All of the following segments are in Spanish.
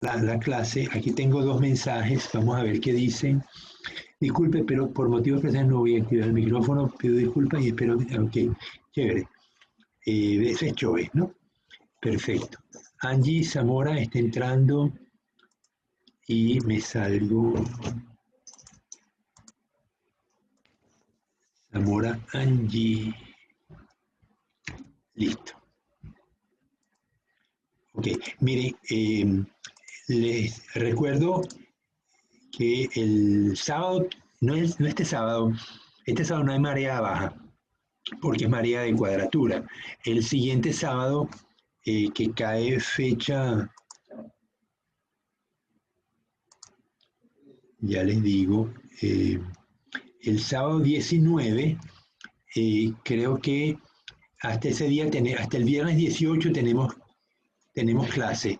la clase. Aquí tengo dos mensajes, vamos a ver qué dicen. Disculpe, pero por motivos personales no voy a activar el micrófono, pido disculpas y espero, ok, chévere. Ese es Joe, ¿no? Perfecto. Angie Zamora está entrando y me salgo. Zamora Angie. Listo. Ok, mire, les recuerdo que el sábado, no este sábado no hay marea baja, porque es marea de cuadratura. El siguiente sábado, que cae fecha, ya les digo, el sábado 19, creo que hasta ese día, hasta el viernes 18 tenemos clase.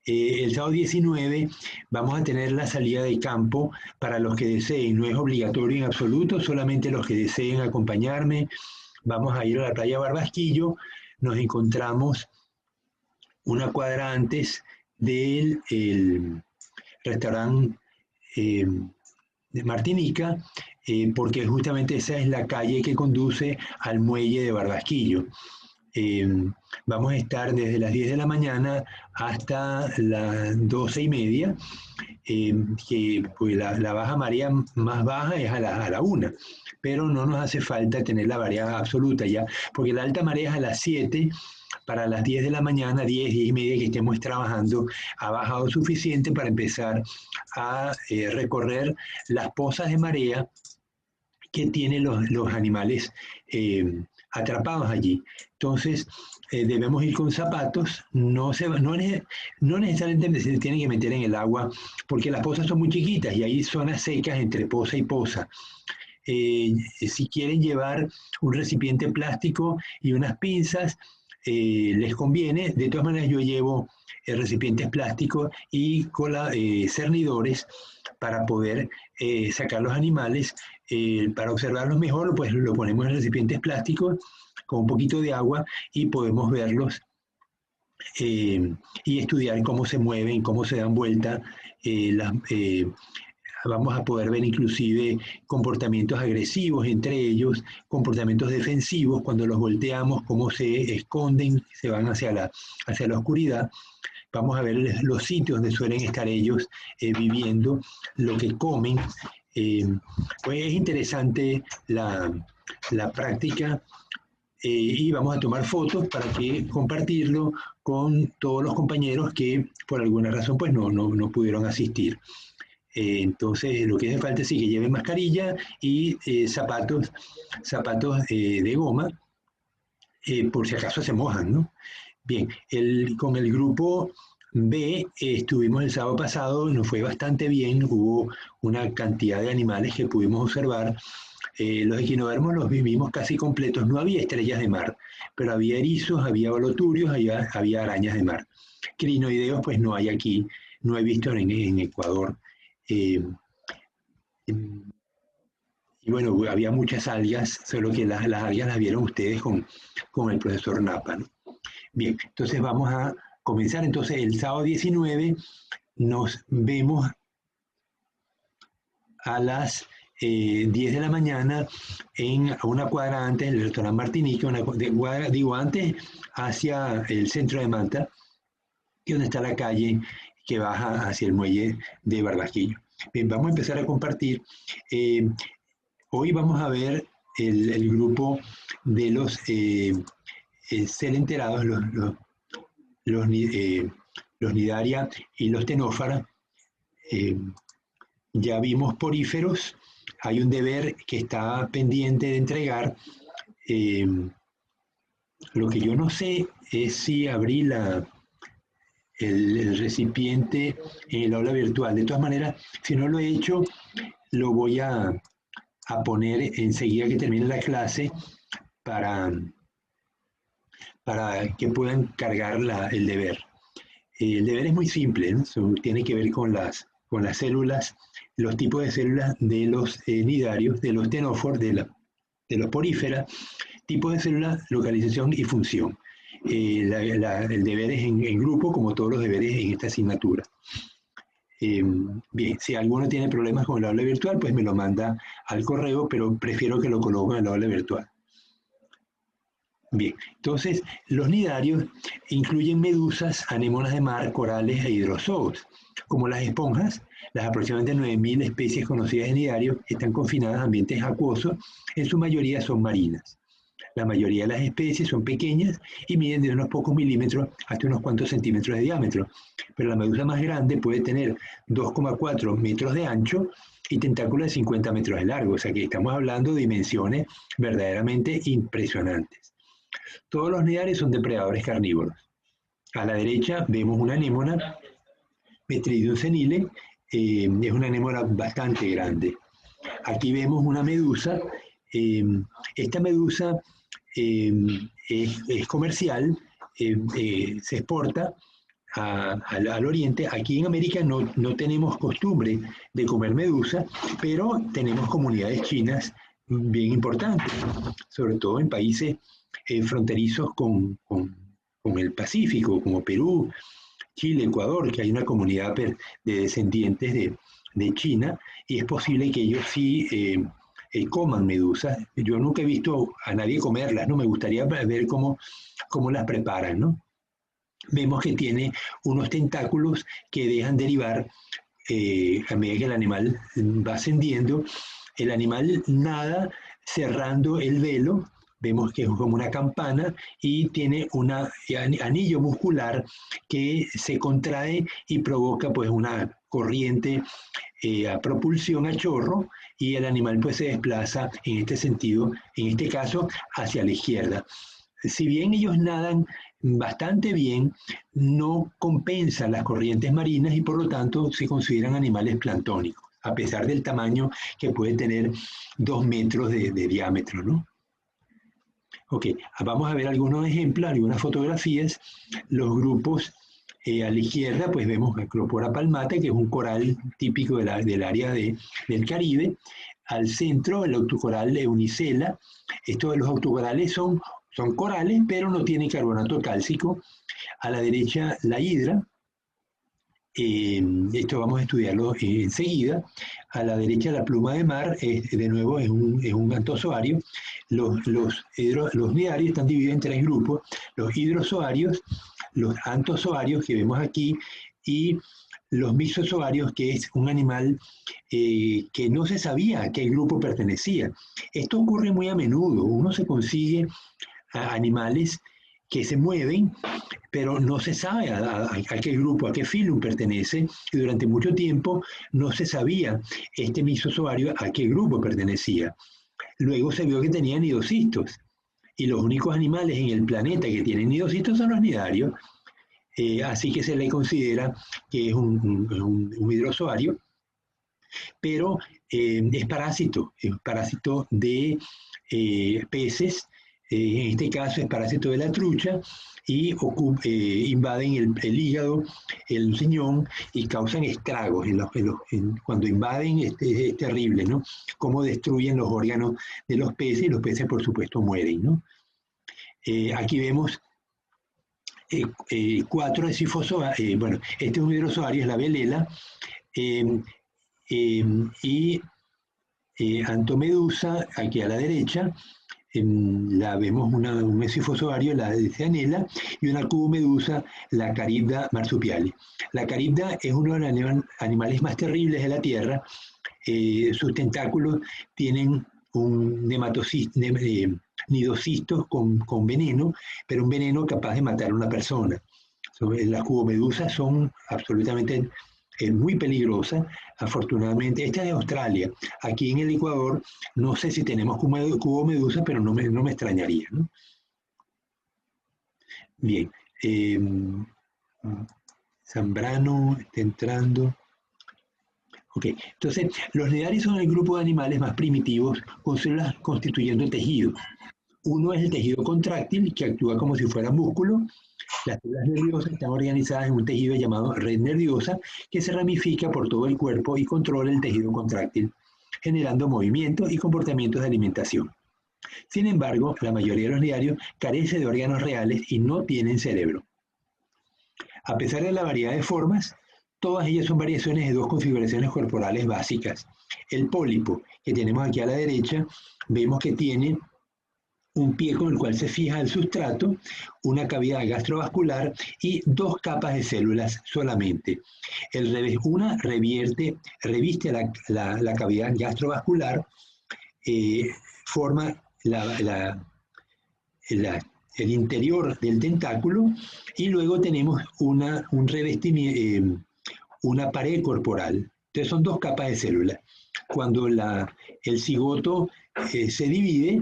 El sábado 19 vamos a tener la salida de campo para los que deseen. No es obligatorio en absoluto, solamente los que deseen acompañarme. Vamos a ir a la playa Barbasquillo. Nos encontramos una cuadra antes del restaurante de Martinica, porque justamente esa es la calle que conduce al muelle de Barbasquillo. Eh, Vamos a estar desde las 10 de la mañana hasta las 12:30, que pues, la baja marea más baja es a la 1, pero no nos hace falta tener la marea absoluta ya, porque la alta marea es a las 7, para las 10 de la mañana, 10:30 que estemos trabajando, ha bajado suficiente para empezar a recorrer las pozas de marea que tienen los animales atrapados allí. Entonces, debemos ir con zapatos, no necesariamente se tienen que meter en el agua, porque las pozas son muy chiquitas y hay zonas secas entre poza y poza. Si quieren llevar un recipiente plástico y unas pinzas, les conviene. De todas maneras, yo llevo recipientes plásticos y cernidores para poder sacar los animales. Para observarlos mejor, pues lo ponemos en recipientes plásticos con un poquito de agua y podemos verlos y estudiar cómo se mueven, cómo se dan vuelta. Vamos a poder ver inclusive comportamientos agresivos entre ellos, comportamientos defensivos cuando los volteamos, cómo se esconden, se van hacia la oscuridad. Vamos a ver los sitios donde suelen estar ellos viviendo, lo que comen. Pues es interesante la práctica, y vamos a tomar fotos para que compartirlo con todos los compañeros que por alguna razón pues no pudieron asistir. Entonces, lo que hace falta es sí, que lleven mascarilla y zapatos de goma, por si acaso se mojan, ¿no? Bien, con el grupo B estuvimos el sábado pasado, nos fue bastante bien, hubo una cantidad de animales que pudimos observar. Los equinodermos los vimos casi completos, no había estrellas de mar, pero había erizos, había holoturios, había arañas de mar. Crinoideos pues no hay aquí, no he visto en Ecuador. Eh, y bueno, había muchas algas, solo que las algas las vieron ustedes con el profesor Napa, ¿no? Bien, entonces vamos a comenzar. Entonces el sábado 19 nos vemos a las 10 de la mañana a una cuadra antes del restaurante Martinique, una cuadra, digo antes, hacia el centro de Manta, y donde está la calle que baja hacia el muelle de Barbasquillo. Bien, vamos a empezar a compartir. Hoy vamos a ver el grupo de los ser enterados, los Nidaria y los Tenófara. Ya vimos poríferos, hay un deber que está pendiente de entregar. Lo que yo no sé es si abrí el recipiente en el aula virtual. De todas maneras, si no lo he hecho, lo voy a poner enseguida que termine la clase para que puedan cargar el deber. El deber es muy simple, ¿no? Tiene que ver con las células, los tipos de células de los nidarios, de los tenóforos, de los poríferas, tipos de células, localización y función. el deber es en grupo, como todos los deberes en esta asignatura. Bien, si alguno tiene problemas con el aula virtual, pues me lo manda al correo, pero prefiero que lo coloque en el aula virtual. Bien, entonces los nidarios incluyen medusas, anémonas de mar, corales e hidrozoos. Como las esponjas, las aproximadamente 9.000 especies conocidas de nidarios están confinadas a ambientes acuosos, en su mayoría son marinas. La mayoría de las especies son pequeñas y miden de unos pocos milímetros hasta unos cuantos centímetros de diámetro, pero la medusa más grande puede tener 2,4 metros de ancho y tentáculos de 50 metros de largo, o sea que estamos hablando de dimensiones verdaderamente impresionantes. Todos los nidarios son depredadores carnívoros. A la derecha vemos una anémona, Metridium senile, es una anémona bastante grande. Aquí vemos una medusa. Esta medusa es comercial, se exporta al oriente. Aquí en América no tenemos costumbre de comer medusa, pero tenemos comunidades chinas bien importantes, sobre todo en países fronterizos con el Pacífico, como Perú, Chile, Ecuador, que hay una comunidad de descendientes de China, y es posible que ellos sí coman medusas. Yo nunca he visto a nadie comerlas, ¿no? Me gustaría ver cómo las preparan, ¿no? Vemos que tiene unos tentáculos que dejan derivar a medida que el animal va ascendiendo. El animal nada cerrando el velo, vemos que es como una campana y tiene un anillo muscular que se contrae y provoca pues una corriente a propulsión a chorro, y el animal pues se desplaza en este sentido, en este caso hacia la izquierda. Si bien ellos nadan bastante bien, no compensan las corrientes marinas y por lo tanto se consideran animales planctónicos, a pesar del tamaño que puede tener 2 metros de diámetro, ¿no? Ok, vamos a ver algunos ejemplos, algunas fotografías. Los grupos a la izquierda, pues vemos Acropora palmata, que es un coral típico del área del Caribe. Al centro, el autocoral Eunicella. Estos de los autocorales son corales, pero no tienen carbonato cálcico. A la derecha, la hidra. Esto vamos a estudiarlo enseguida. A la derecha, la pluma de mar, de nuevo es un antozoario. Los nidarios están divididos en 3 grupos: los hidrozoarios, los antozoarios que vemos aquí, y los mixozoarios, que es un animal que no se sabía a qué grupo pertenecía. Esto ocurre muy a menudo. Uno se consigue animales que se mueven, pero no se sabe a qué grupo, a qué filum pertenece, y durante mucho tiempo no se sabía este mixozoario a qué grupo pertenecía. Luego se vio que tenía nidocistos, y los únicos animales en el planeta que tienen nidocistos son los nidarios, así que se le considera que es un hidrozoario, pero es parásito de peces. En este caso es parásito de la trucha, y invaden el hígado, el riñón, y causan estragos. Cuando invaden es terrible, ¿no? Cómo destruyen los órganos de los peces, y los peces por supuesto mueren, ¿no? Aquí vemos 4 sifozoarios. Bueno, este es un hidrozoario, es la velela, y Antomedusa, aquí a la derecha. La vemos un mesifozoario, la Cianella, y una cubomedusa, la Charybda marsupialis. La Charybda es uno de los animales más terribles de la Tierra. Sus tentáculos tienen un nidocistos con veneno, pero un veneno capaz de matar a una persona. Las cubomedusas son absolutamente muy peligrosas. Afortunadamente, esta es de Australia. Aquí en el Ecuador, no sé si tenemos cubomedusa, pero no me extrañaría, ¿no? Bien. Zambrano está entrando. Ok, entonces, los nidarios son el grupo de animales más primitivos con células constituyendo tejido. Uno es el tejido contráctil, que actúa como si fuera músculo. Las células nerviosas están organizadas en un tejido llamado red nerviosa, que se ramifica por todo el cuerpo y controla el tejido contráctil, generando movimientos y comportamientos de alimentación. Sin embargo, la mayoría de los nidarios carece de órganos reales y no tienen cerebro. A pesar de la variedad de formas, todas ellas son variaciones de dos configuraciones corporales básicas. El pólipo, que tenemos aquí a la derecha, vemos que tiene un pie con el cual se fija el sustrato, una cavidad gastrovascular y dos capas de células solamente. Una reviste la cavidad gastrovascular, forma el interior del tentáculo y luego tenemos un revestimiento, una pared corporal. Entonces son dos capas de células. Cuando el cigoto se divide,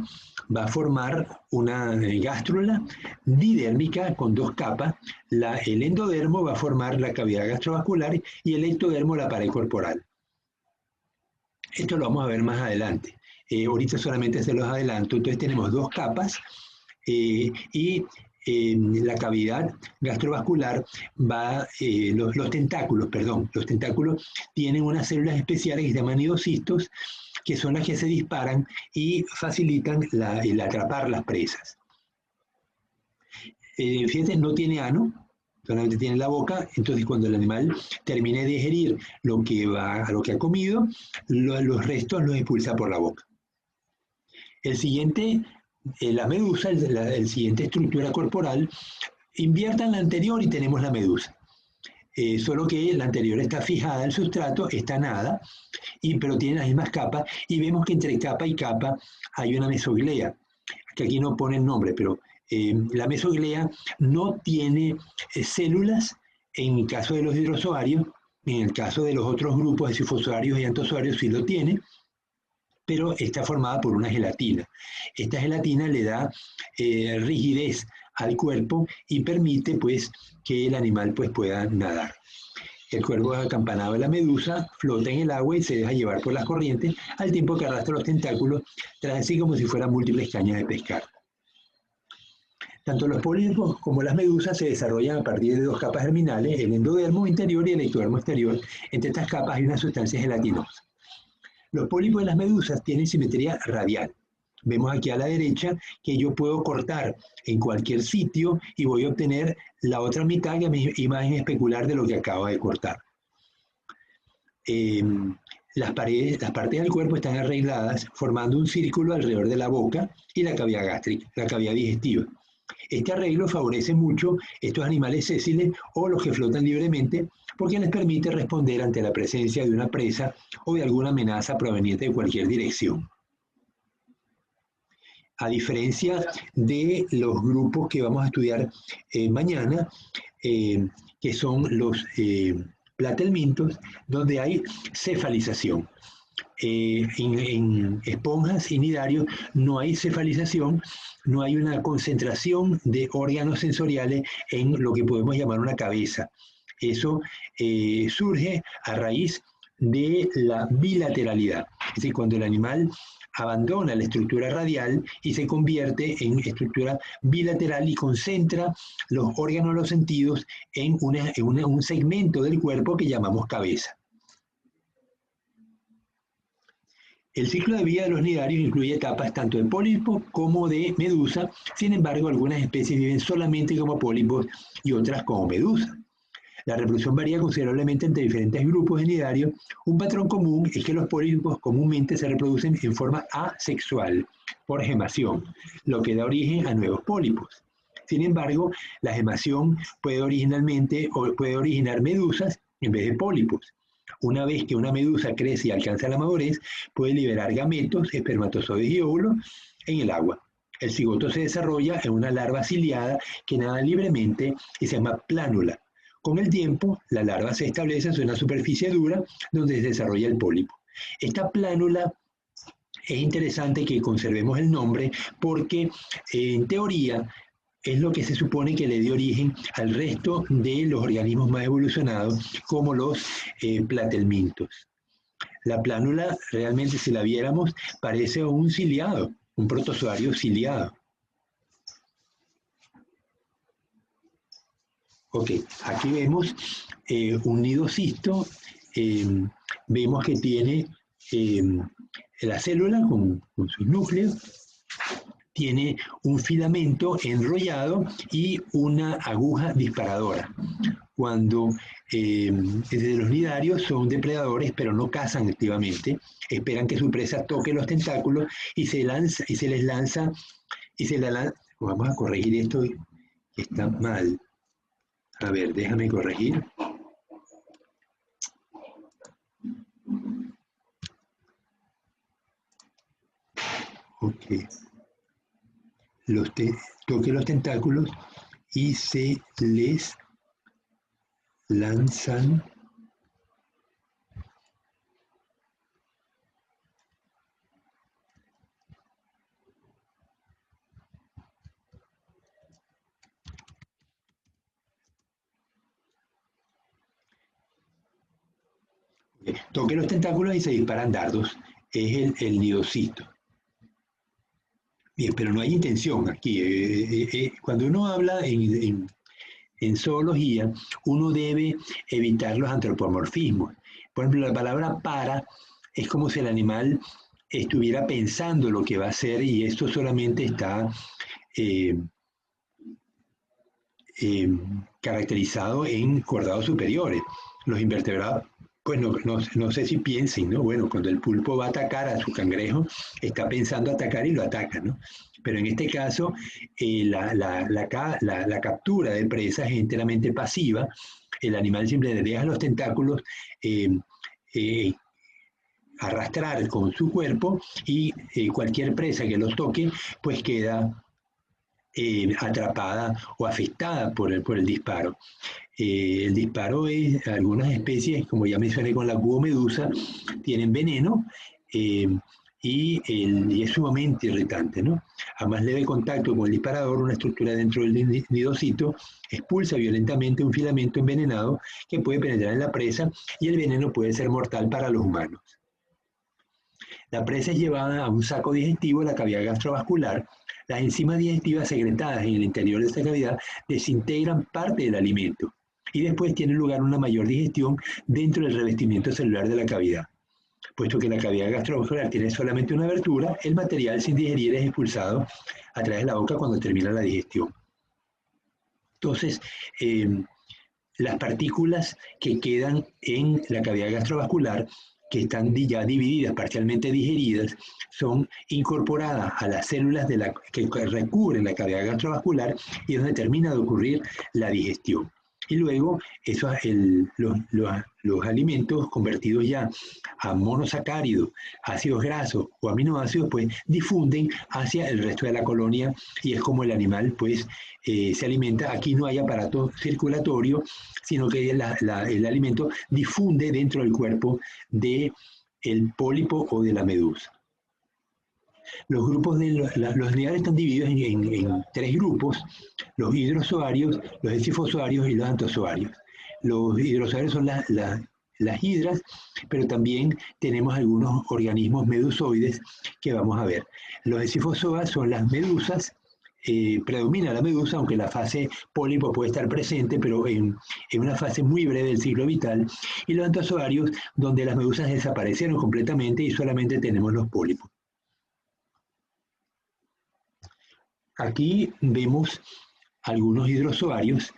va a formar una gástrula didérmica con dos capas. El endodermo va a formar la cavidad gastrovascular y el ectodermo la pared corporal. Esto lo vamos a ver más adelante. Ahorita solamente se los adelanto. Entonces tenemos dos capas y la cavidad gastrovascular los tentáculos tienen unas células especiales que se llaman idocistos, que son las que se disparan y facilitan el atrapar las presas. Fíjense, no tiene ano, solamente tiene la boca, entonces cuando el animal termine de digerir lo que ha comido, los restos los expulsa por la boca. El siguiente, la medusa, el siguiente estructura corporal, inviertan la anterior y tenemos la medusa. Solo que la anterior está fijada al sustrato, está nada, pero tiene las mismas capas, y vemos que entre capa y capa hay una mesoglea, que aquí no pone el nombre, pero la mesoglea no tiene células en el caso de los hidrozoarios, en el caso de los otros grupos de sifozoarios y antozoarios sí lo tiene, pero está formada por una gelatina. Esta gelatina le da rigidez al cuerpo y permite pues que el animal pues pueda nadar. El cuerpo acampanado de la medusa flota en el agua y se deja llevar por las corrientes al tiempo que arrastra los tentáculos tras así como si fueran múltiples cañas de pescar. Tanto los pólipos como las medusas se desarrollan a partir de dos capas germinales, el endodermo interior y el ectodermo exterior. Entre estas capas hay una sustancia gelatinosa. Los pólipos de las medusas tienen simetría radial. Vemos aquí a la derecha que yo puedo cortar en cualquier sitio y voy a obtener la otra mitad, que es mi imagen especular de lo que acabo de cortar. Las partes del cuerpo están arregladas formando un círculo alrededor de la boca y la cavidad gástrica, la cavidad digestiva. Este arreglo favorece mucho estos animales sésiles o los que flotan libremente porque les permite responder ante la presencia de una presa o de alguna amenaza proveniente de cualquier dirección. A diferencia de los grupos que vamos a estudiar mañana, que son los platelmintos, donde hay cefalización. En esponjas y nidarios no hay cefalización, no hay una concentración de órganos sensoriales en lo que podemos llamar una cabeza. Eso surge a raíz de la bilateralidad. Es decir, cuando el animal abandona la estructura radial y se convierte en estructura bilateral y concentra los órganos de los sentidos en un segmento del cuerpo que llamamos cabeza. El ciclo de vida de los nidarios incluye etapas tanto de pólipo como de medusa, sin embargo algunas especies viven solamente como pólipos y otras como medusa. La reproducción varía considerablemente entre diferentes grupos de nidarios. Un patrón común es que los pólipos comúnmente se reproducen en forma asexual, por gemación, lo que da origen a nuevos pólipos. Sin embargo, la gemación puede originar medusas en vez de pólipos. Una vez que una medusa crece y alcanza la madurez, puede liberar gametos, espermatozoides y óvulos en el agua. El cigoto se desarrolla en una larva ciliada que nada libremente y se llama plánula. Con el tiempo, la larva se establece en una superficie dura donde se desarrolla el pólipo. Esta plánula es interesante que conservemos el nombre porque en teoría es lo que se supone que le dio origen al resto de los organismos más evolucionados, como los platelmintos. La plánula, realmente, si la viéramos, parece un ciliado, un protozoario ciliado. Ok, aquí vemos un nidocisto, vemos que tiene la célula con sus núcleos, tiene un filamento enrollado y una aguja disparadora. Cuando desde los nidarios son depredadores, pero no cazan activamente, esperan que su presa toque los tentáculos y se les lanza, vamos a corregir esto que está mal. A ver, déjame corregir. Ok. Toque los tentáculos y se les lanzan toque los tentáculos y se disparan dardos. Es el nidocito. Bien, pero no hay intención aquí. Cuando uno habla en zoología, uno debe evitar los antropomorfismos. Por ejemplo, la palabra para es como si el animal estuviera pensando lo que va a hacer y esto solamente está caracterizado en cordados superiores. Los invertebrados, pues no sé si piensen, ¿no? Bueno, cuando el pulpo va a atacar a su cangrejo, está pensando atacar y lo ataca, ¿no? Pero en este caso, la captura de presas es enteramente pasiva. El animal simplemente deja los tentáculos arrastrar con su cuerpo y cualquier presa que los toque, pues queda atrapada o afectada por el disparo. El disparo es, algunas especies, como ya mencioné con la cubomedusa, tienen veneno y es sumamente irritante, ¿no? A más leve contacto con el disparador, una estructura dentro del nidocito expulsa violentamente un filamento envenenado que puede penetrar en la presa y el veneno puede ser mortal para los humanos. La presa es llevada a un saco digestivo, la cavidad gastrovascular. Las enzimas digestivas secretadas en el interior de esta cavidad desintegran parte del alimento y después tiene lugar una mayor digestión dentro del revestimiento celular de la cavidad. Puesto que la cavidad gastrovascular tiene solamente una abertura, el material sin digerir es expulsado a través de la boca cuando termina la digestión. Entonces, las partículas que quedan en la cavidad gastrovascular, que están ya divididas, parcialmente digeridas, son incorporadas a las células que recubren la cavidad gastrovascular y es donde termina de ocurrir la digestión. Y luego los alimentos convertidos ya a monosacáridos, ácidos grasos o aminoácidos, pues difunden hacia el resto de la colonia y es como el animal pues se alimenta. Aquí no hay aparato circulatorio, sino que el alimento difunde dentro del cuerpo del pólipo o de la medusa. Los grupos los nidarios están divididos en tres grupos: los hidrozoarios, los esquifozoarios y los antozoarios. Los hidrozoarios son las hidras, pero también tenemos algunos organismos medusoides que vamos a ver. Los esquifozoas son las medusas. Predomina la medusa, aunque la fase pólipo puede estar presente, pero en una fase muy breve del ciclo vital, y los antozoarios, donde las medusas desaparecieron completamente y solamente tenemos los pólipos. Aquí vemos algunos hidrozoarios.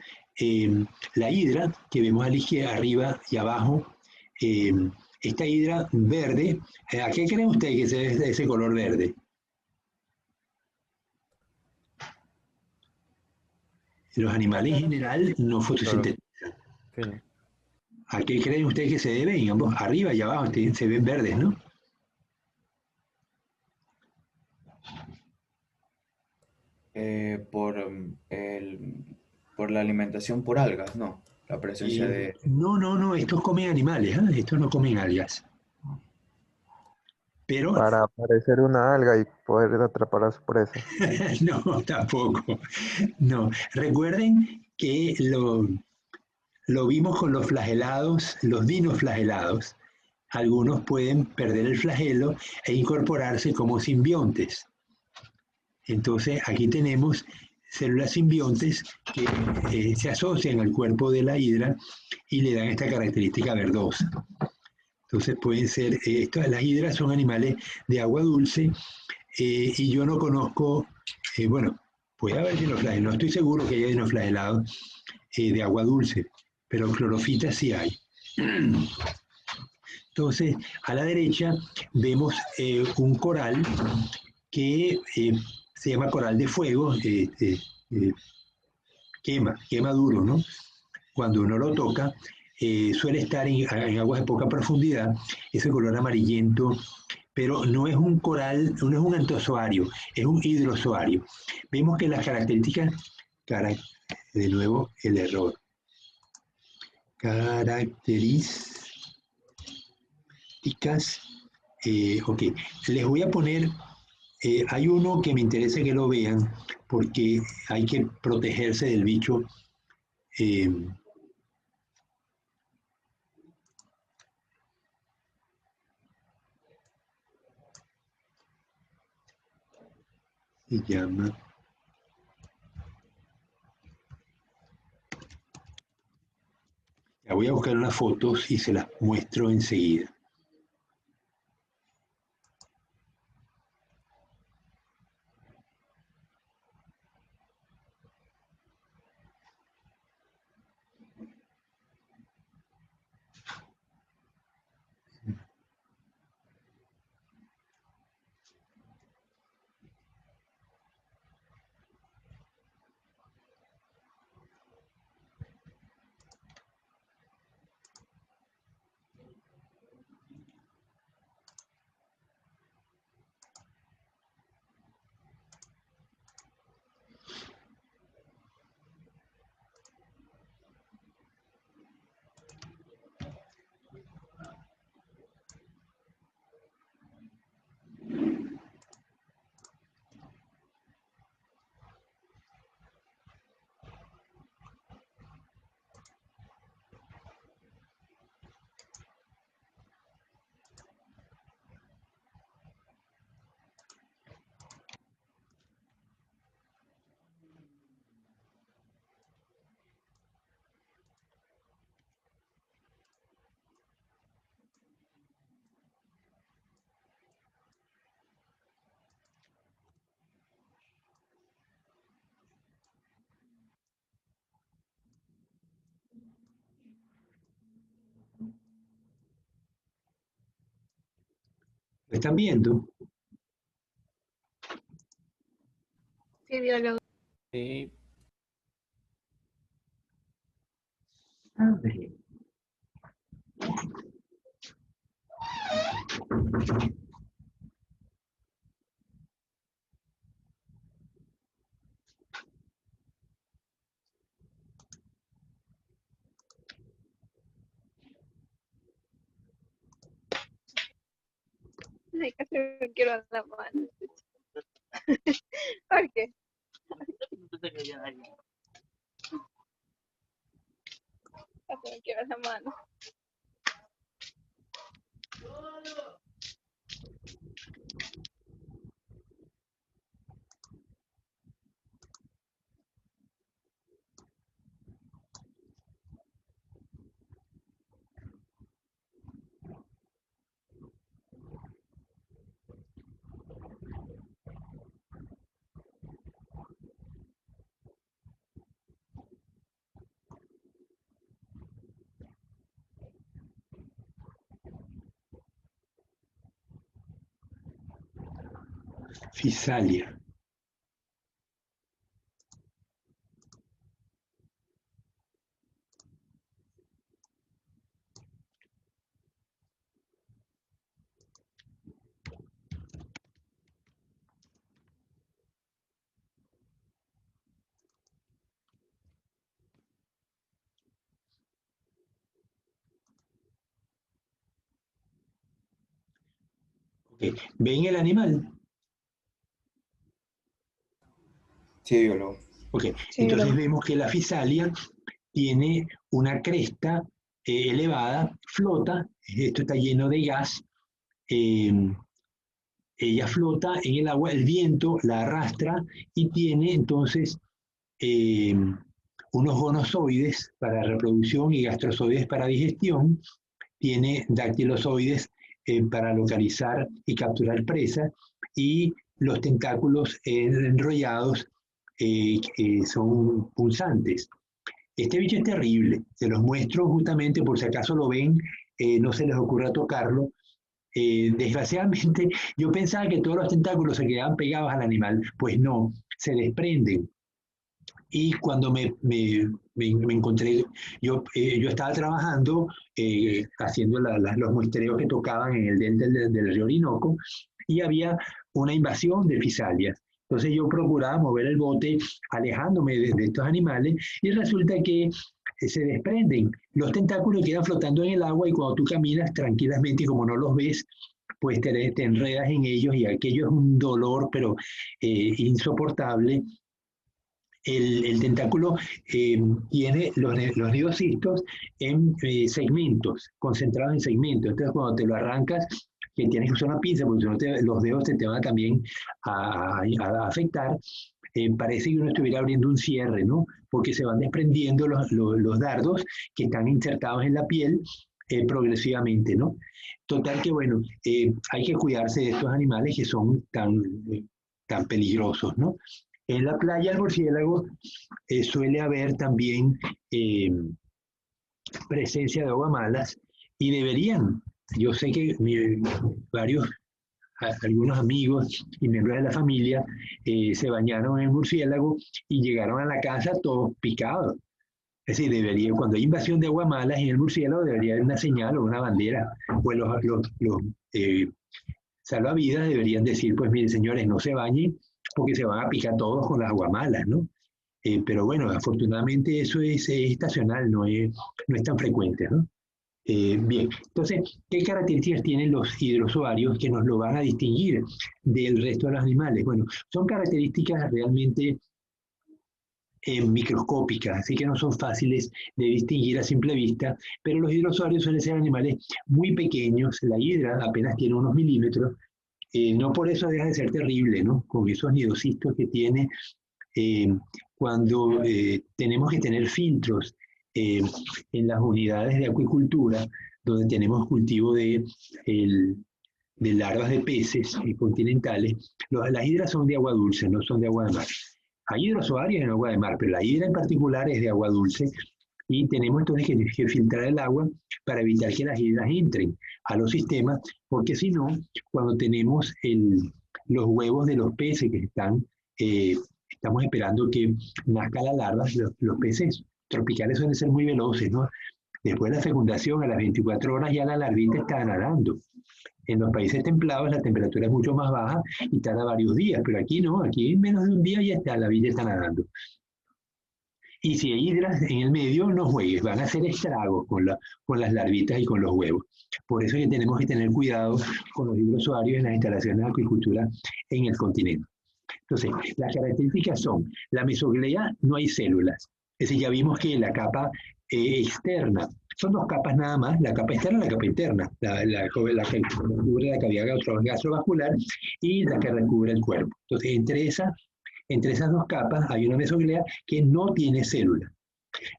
La hidra que vemos a la izquierda, arriba y abajo, esta hidra verde, ¿a qué creen ustedes que es ese color verde? Los animales en general no fotosintetizan. Sí. ¿A qué creen ustedes que se deben? Ambos, arriba y abajo se ven verdes, ¿no? Por la alimentación por algas, ¿no? La presencia de... No, estos comen animales, ¿eh? Estos no comen algas. Pero Para aparecer una alga y poder atrapar a su presa. no, tampoco. No. Recuerden que lo vimos con los flagelados, los dinoflagelados. Algunos pueden perder el flagelo e incorporarse como simbiontes. Entonces, aquí tenemos células simbiontes que se asocian al cuerpo de la hidra y le dan esta característica verdosa. Entonces, pueden ser, las hidras son animales de agua dulce y yo no conozco Bueno, puede haber dinoflagelados, no estoy seguro que haya dinoflagelados de agua dulce, pero clorofitas sí hay. Entonces, a la derecha vemos un coral que se llama coral de fuego, quema duro, ¿no? Cuando uno lo toca, suele estar en aguas de poca profundidad, ese color amarillento, pero no es un coral, no es un antozoario, es un hidrozoario. Vemos que las características, de nuevo el error, características, ok, les voy a poner, hay uno que me interesa que lo vean, porque hay que protegerse del bicho. Se llama... Ya voy a buscar unas fotos y se las muestro enseguida. ¿Lo están viendo? Sí, biólogo. Sí. Abre. Ay, casi me quiero dar la mano. ¿Por qué? Casi me quiero dar la mano. Fisalia. Okay. ¿Ven el animal? Sí, biólogo. Ok, Sí, entonces biólogo. vemos que la fisalia tiene una cresta elevada, flota, esto está lleno de gas, eh, ella flota en el agua, el viento la arrastra y tiene entonces eh, unos gonozoides para reproducción y gastrozoides para digestión, tiene dactilozoides para localizar y capturar presas y los tentáculos enrollados son punzantes. Este bicho es terrible, se los muestro justamente por si acaso lo ven, no se les ocurra tocarlo. Desgraciadamente, yo pensaba que todos los tentáculos se quedaban pegados al animal, pues no, se desprenden. Y cuando me encontré, yo estaba trabajando, haciendo los muestreos que tocaban en el delta del río Orinoco, y había una invasión de fisalias. Entonces yo procuraba mover el bote alejándome de estos animales, y resulta que se desprenden. Los tentáculos quedan flotando en el agua, y cuando tú caminas tranquilamente, como no los ves, pues te enredas en ellos, y aquello es un dolor, pero insoportable. El tentáculo tiene los nidosistos en segmentos, concentrados en segmentos. Entonces, cuando te lo arrancas, que tienes que usar una pinza, porque si no los dedos te van también a afectar, parece que uno estuviera abriendo un cierre, ¿no? Porque se van desprendiendo los dardos que están insertados en la piel progresivamente, ¿no? Total que, bueno, hay que cuidarse de estos animales que son tan peligrosos, ¿no? En la playa del murciélago suele haber también presencia de aguamalas, y deberían. Yo sé que algunos amigos y miembros de la familia se bañaron en el murciélago y llegaron a la casa todos picados. Es decir, cuando hay invasión de aguamalas en el murciélago, debería haber una señal o una bandera, pues los salvavidas deberían decir, pues miren señores, no se bañen porque se van a picar todos con las aguamalas, ¿no? Pero bueno, afortunadamente eso es estacional, no es tan frecuente, ¿no? Bien, entonces, ¿qué características tienen los hidrozoarios que nos lo van a distinguir del resto de los animales? Bueno, son características realmente microscópicas, así que no son fáciles de distinguir a simple vista, pero los hidrozoarios suelen ser animales muy pequeños. La hidra apenas tiene unos milímetros, no por eso deja de ser terrible, ¿no? Con esos nidosistos que tiene, cuando tenemos que tener filtros en las unidades de acuicultura, donde tenemos cultivo de larvas de peces continentales, las hidras son de agua dulce, no son de agua de mar. Hay hidrozoarios en agua de mar, pero la hidra en particular es de agua dulce, y tenemos entonces que filtrar el agua para evitar que las hidras entren a los sistemas, porque si no, cuando tenemos los huevos de los peces que estamos esperando que nazca la larva, los peces tropicales suelen ser muy veloces, ¿no? Después de la fecundación, a las 24 horas ya la larvita está nadando. En los países templados la temperatura es mucho más baja y tarda varios días, pero aquí no, aquí en menos de un día ya está, la vida está nadando. Y si hay hidras en el medio, no juegues, van a hacer estragos con las larvitas y con los huevos. Por eso es que tenemos que tener cuidado con los hidrozoarios en las instalaciones de acuicultura en el continente. Entonces, las características son, la mesoglea no hay células. Es decir, ya vimos que la capa externa, son dos capas nada más, la capa externa y la capa interna, la que cubre la cavidad gastrovascular y la que recubre el cuerpo. Entonces, entre esas dos capas hay una mesoglea que no tiene células.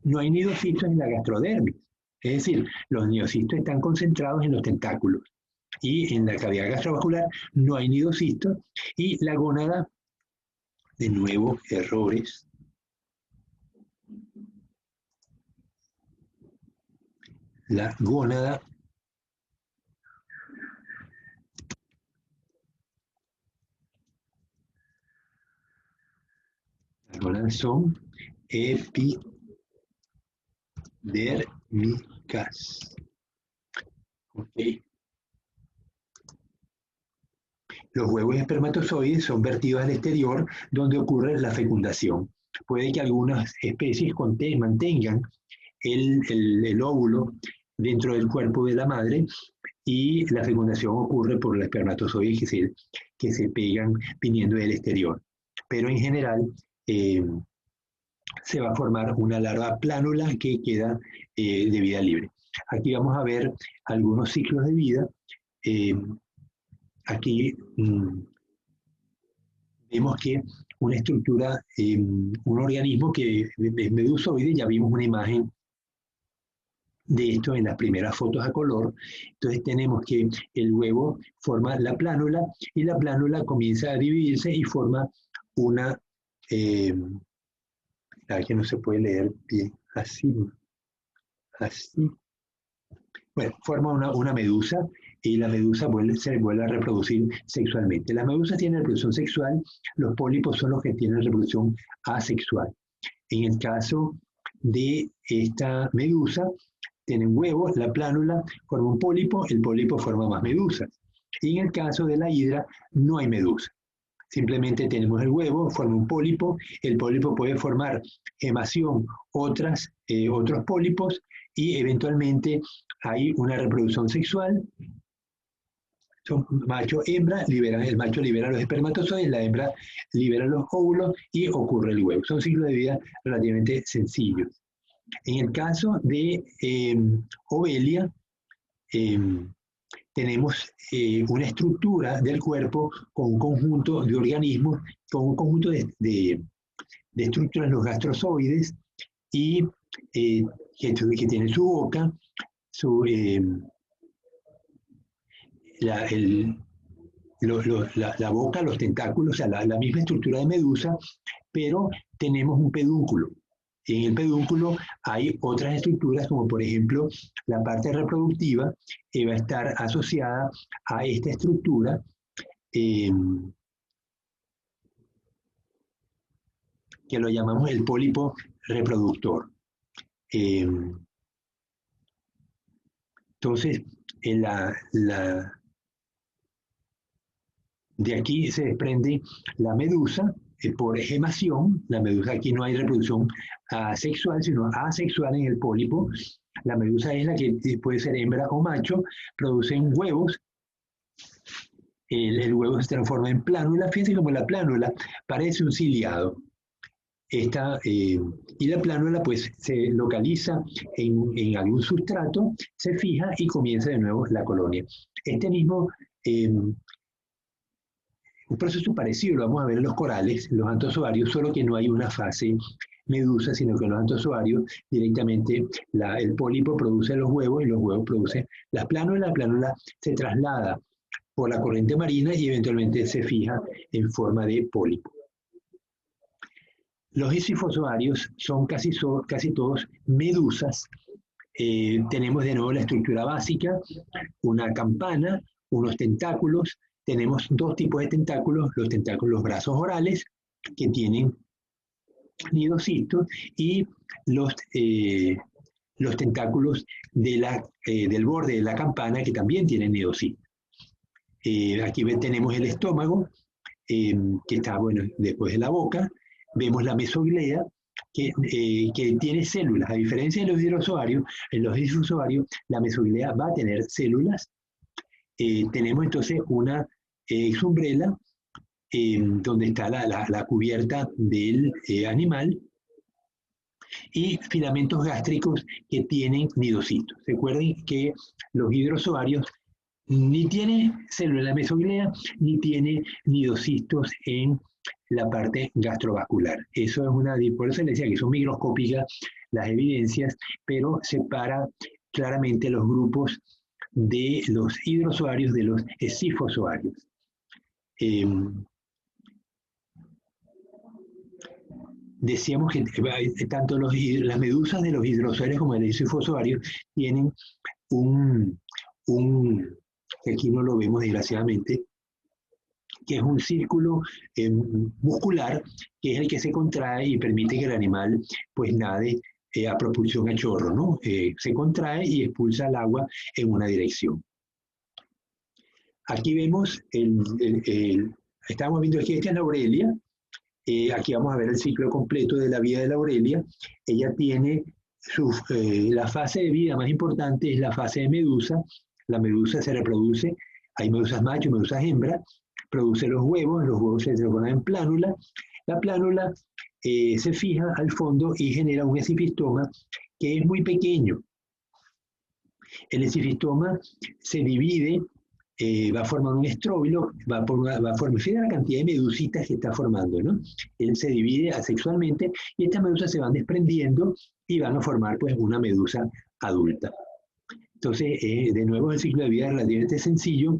No hay nidocitos en la gastrodermis, es decir, los nidocitos están concentrados en los tentáculos, y en la cavidad gastrovascular no hay nidocitos, y la gónada, de nuevo, errores. La gónada son epidérmicas. Okay. Los huevos espermatozoides son vertidos al exterior, donde ocurre la fecundación. Puede que algunas especies mantengan el óvulo dentro del cuerpo de la madre, y la fecundación ocurre por los espermatozoides que se pegan viniendo del exterior. Pero en general se va a formar una larva plánula que queda de vida libre. Aquí vamos a ver algunos ciclos de vida. Aquí vemos que una estructura, un organismo que es medusoide, ya vimos una imagen de esto en las primeras fotos a color. Entonces tenemos que el huevo forma la plánula y la plánula comienza a dividirse y forma una, que no se puede leer bien, así, bueno, forma una medusa y la medusa se vuelve a reproducir sexualmente. Las medusas tienen reproducción sexual, los pólipos son los que tienen reproducción asexual. En el caso de esta medusa, tienen huevos, la plánula forma un pólipo, el pólipo forma más medusas. Y en el caso de la hidra, no hay medusa. Simplemente tenemos el huevo, forma un pólipo, el pólipo puede formar gemación, otros pólipos, y eventualmente hay una reproducción sexual. Son macho-hembra, el macho libera los espermatozoides, la hembra libera los óvulos y ocurre el huevo. Son ciclos de vida relativamente sencillos. En el caso de Ovelia, tenemos una estructura del cuerpo con un conjunto de organismos, con un conjunto de estructuras, los gastrozoides, y que tienen su boca, la boca, los tentáculos, o sea, la misma estructura de medusa, pero tenemos un pedúnculo. En el pedúnculo hay otras estructuras, como por ejemplo la parte reproductiva, que va a estar asociada a esta estructura, que lo llamamos el pólipo reproductor. Entonces, de aquí se desprende la medusa por gemación. La medusa, aquí no hay reproducción asexual, sino asexual en el pólipo. La medusa es la que puede ser hembra o macho, producen huevos. El huevo se transforma en plánula. Fíjense como la plánula parece un ciliado. Y la plánula pues se localiza en algún sustrato, se fija y comienza de nuevo la colonia. Este mismo un proceso parecido lo vamos a ver en los corales, en los antozoarios, solo que no hay una fase medusa, sino que en los antozoarios directamente el pólipo produce los huevos y los huevos producen las plánulas. La plánula se traslada por la corriente marina y eventualmente se fija en forma de pólipo. Los isifozoarios son casi todos medusas. Tenemos de nuevo la estructura básica, una campana, unos tentáculos. Tenemos dos tipos de tentáculos, los brazos orales, que tienen nidocitos, y los tentáculos del borde de la campana, que también tienen nidocitos. Aquí tenemos el estómago, que está, bueno, después de la boca. Vemos la mesoglea, que tiene células. A diferencia de los hidrozoarios, en los hidrozoarios la mesoglea va a tener células. Tenemos entonces una exumbrela, donde está la cubierta del animal, y filamentos gástricos que tienen nidocitos. Recuerden que los hidrozoarios ni tienen células en la mesoglea, ni tiene nidocitos en la parte gastrovascular. Eso es por eso les decía que son microscópicas las evidencias, pero separa claramente los grupos de los hidrozoarios de los esifozoarios. Decíamos que tanto las medusas de los hidrozoarios como de los esifozoarios tienen que aquí no lo vemos desgraciadamente, que es un círculo muscular, que es el que se contrae y permite que el animal pues nade a propulsión a chorro, ¿no? Se contrae y expulsa el agua en una dirección. Aquí vemos, estamos viendo aquí, esta es la Aurelia. Aquí vamos a ver el ciclo completo de la vida de la Aurelia. Ella tiene la fase de vida más importante, es la fase de medusa. La medusa se reproduce, hay medusas macho, medusas hembra, produce los huevos se transforman en plánula. La plánula se fija al fondo y genera un esifistoma que es muy pequeño. El esifistoma se divide, va a formar un estróbilo, va a formar, fíjense la cantidad de medusitas que está formando, ¿no? Él se divide asexualmente y estas medusas se van desprendiendo y van a formar pues una medusa adulta. Entonces, de nuevo, el ciclo de vida es relativamente sencillo,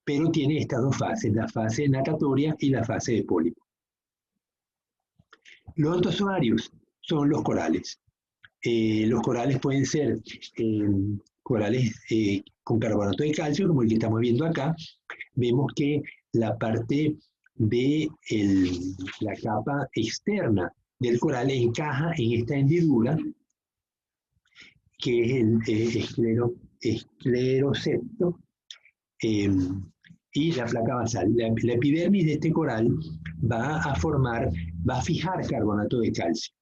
pero tiene estas dos fases, la fase natatoria y la fase de pólipo. Los ontozoarios son los corales. Los corales pueden ser corales con carbonato de calcio, como el que estamos viendo acá. Vemos que la parte de la capa externa del coral encaja en esta hendidura, que es el esclerosepto, y la placa basal. La epidermis de este coral va a fijar carbonato de calcio.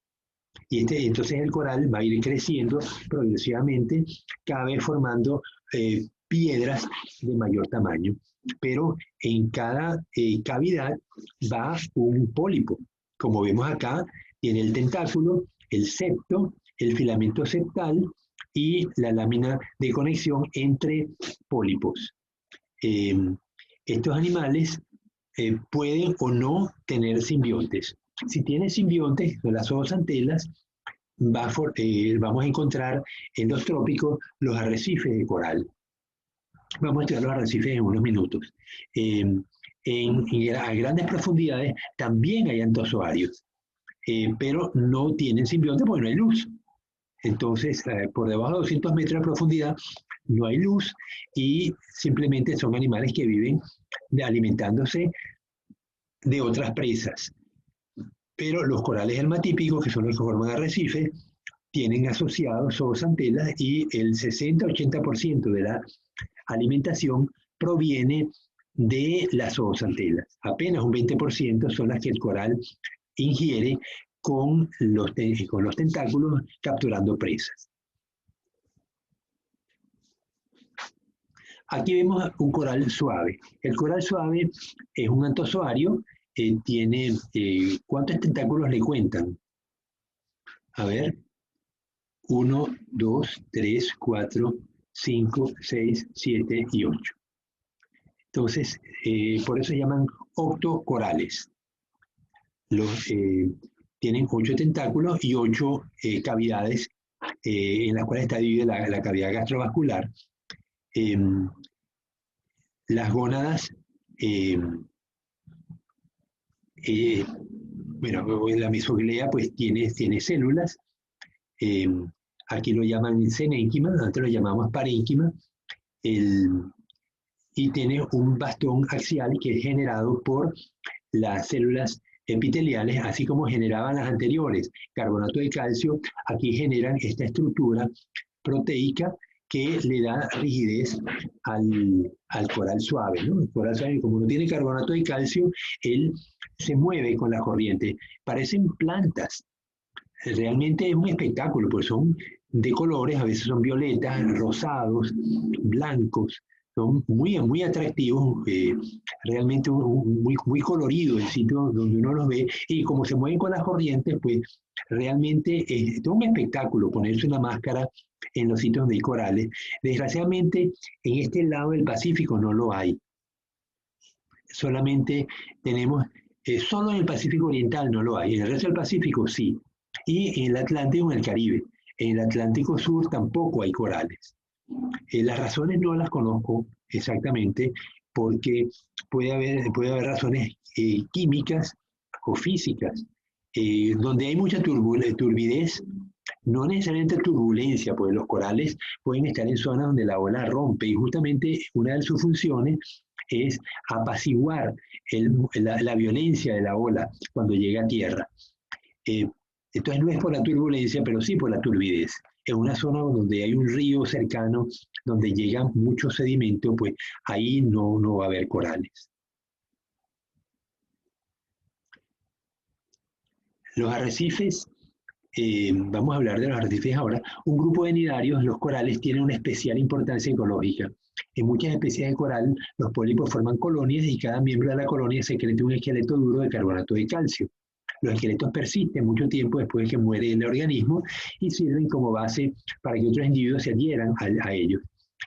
Y entonces el coral va a ir creciendo progresivamente, cada vez formando piedras de mayor tamaño. Pero en cada cavidad va un pólipo. Como vemos acá, tiene el tentáculo, el septo, el filamento septal y la lámina de conexión entre pólipos. Estos animales pueden o no tener simbiontes. Si tienen simbiontes, con las zooxantelas, vamos a encontrar en los trópicos los arrecifes de coral. Vamos a estudiar los arrecifes en unos minutos. A grandes profundidades también hay antozoarios, pero no tienen simbionte porque no hay luz. Entonces, por debajo de 200 metros de profundidad no hay luz y simplemente son animales que viven alimentándose de otras presas. Pero los corales hermatípicos, que son los que forman arrecifes, tienen asociados zooxantelas y el 60-80% de la alimentación proviene de las zooxantelas. Apenas un 20% son las que el coral ingiere con los tentáculos capturando presas. Aquí vemos un coral suave. El coral suave es un antozoario, tiene, ¿cuántos tentáculos le cuentan? A ver, 1, 2, 3, 4, 5, 6, 7 y 8. Entonces, por eso se llaman octocorales. Tienen 8 tentáculos y 8 cavidades en las cuales está dividida la cavidad gastrovascular. Las gónadas, bueno, la mesoglea pues tiene células. Aquí lo llaman senénquima, antes lo llamamos parénquima, y tiene un bastón axial que es generado por las células epiteliales, así como generaban las anteriores. Carbonato de calcio, aquí generan esta estructura proteica que le da rigidez al coral suave, ¿no? El coral suave, como no tiene carbonato de calcio, él se mueve con la corriente. Parecen plantas. Realmente es un espectáculo, pues son de colores, a veces son violetas, rosados, blancos, son muy, muy atractivos, realmente muy colorido el sitio donde uno los ve, y como se mueven con las corrientes, pues realmente es todo un espectáculo ponerse una máscara en los sitios donde hay corales. Desgraciadamente, en este lado del Pacífico no lo hay. Solamente tenemos, solo en el Pacífico Oriental no lo hay, en el resto del Pacífico sí, y en el Atlántico y en el Caribe. En el Atlántico Sur tampoco hay corales. Las razones no las conozco exactamente, porque puede haber razones químicas o físicas, donde hay mucha turbidez, no necesariamente turbulencia, porque los corales pueden estar en zonas donde la ola rompe, y justamente una de sus funciones es apaciguar la violencia de la ola cuando llega a tierra. Entonces no es por la turbulencia, pero sí por la turbidez. En una zona donde hay un río cercano, donde llega mucho sedimento, pues ahí no va a haber corales. Los arrecifes, vamos a hablar de los arrecifes ahora. Un grupo de nidarios, los corales, tienen una especial importancia ecológica. En muchas especies de coral, los pólipos forman colonias y cada miembro de la colonia secreta un esqueleto duro de carbonato de calcio. Los esqueletos persisten mucho tiempo después de que muere el organismo y sirven como base para que otros individuos se adhieran a ellos.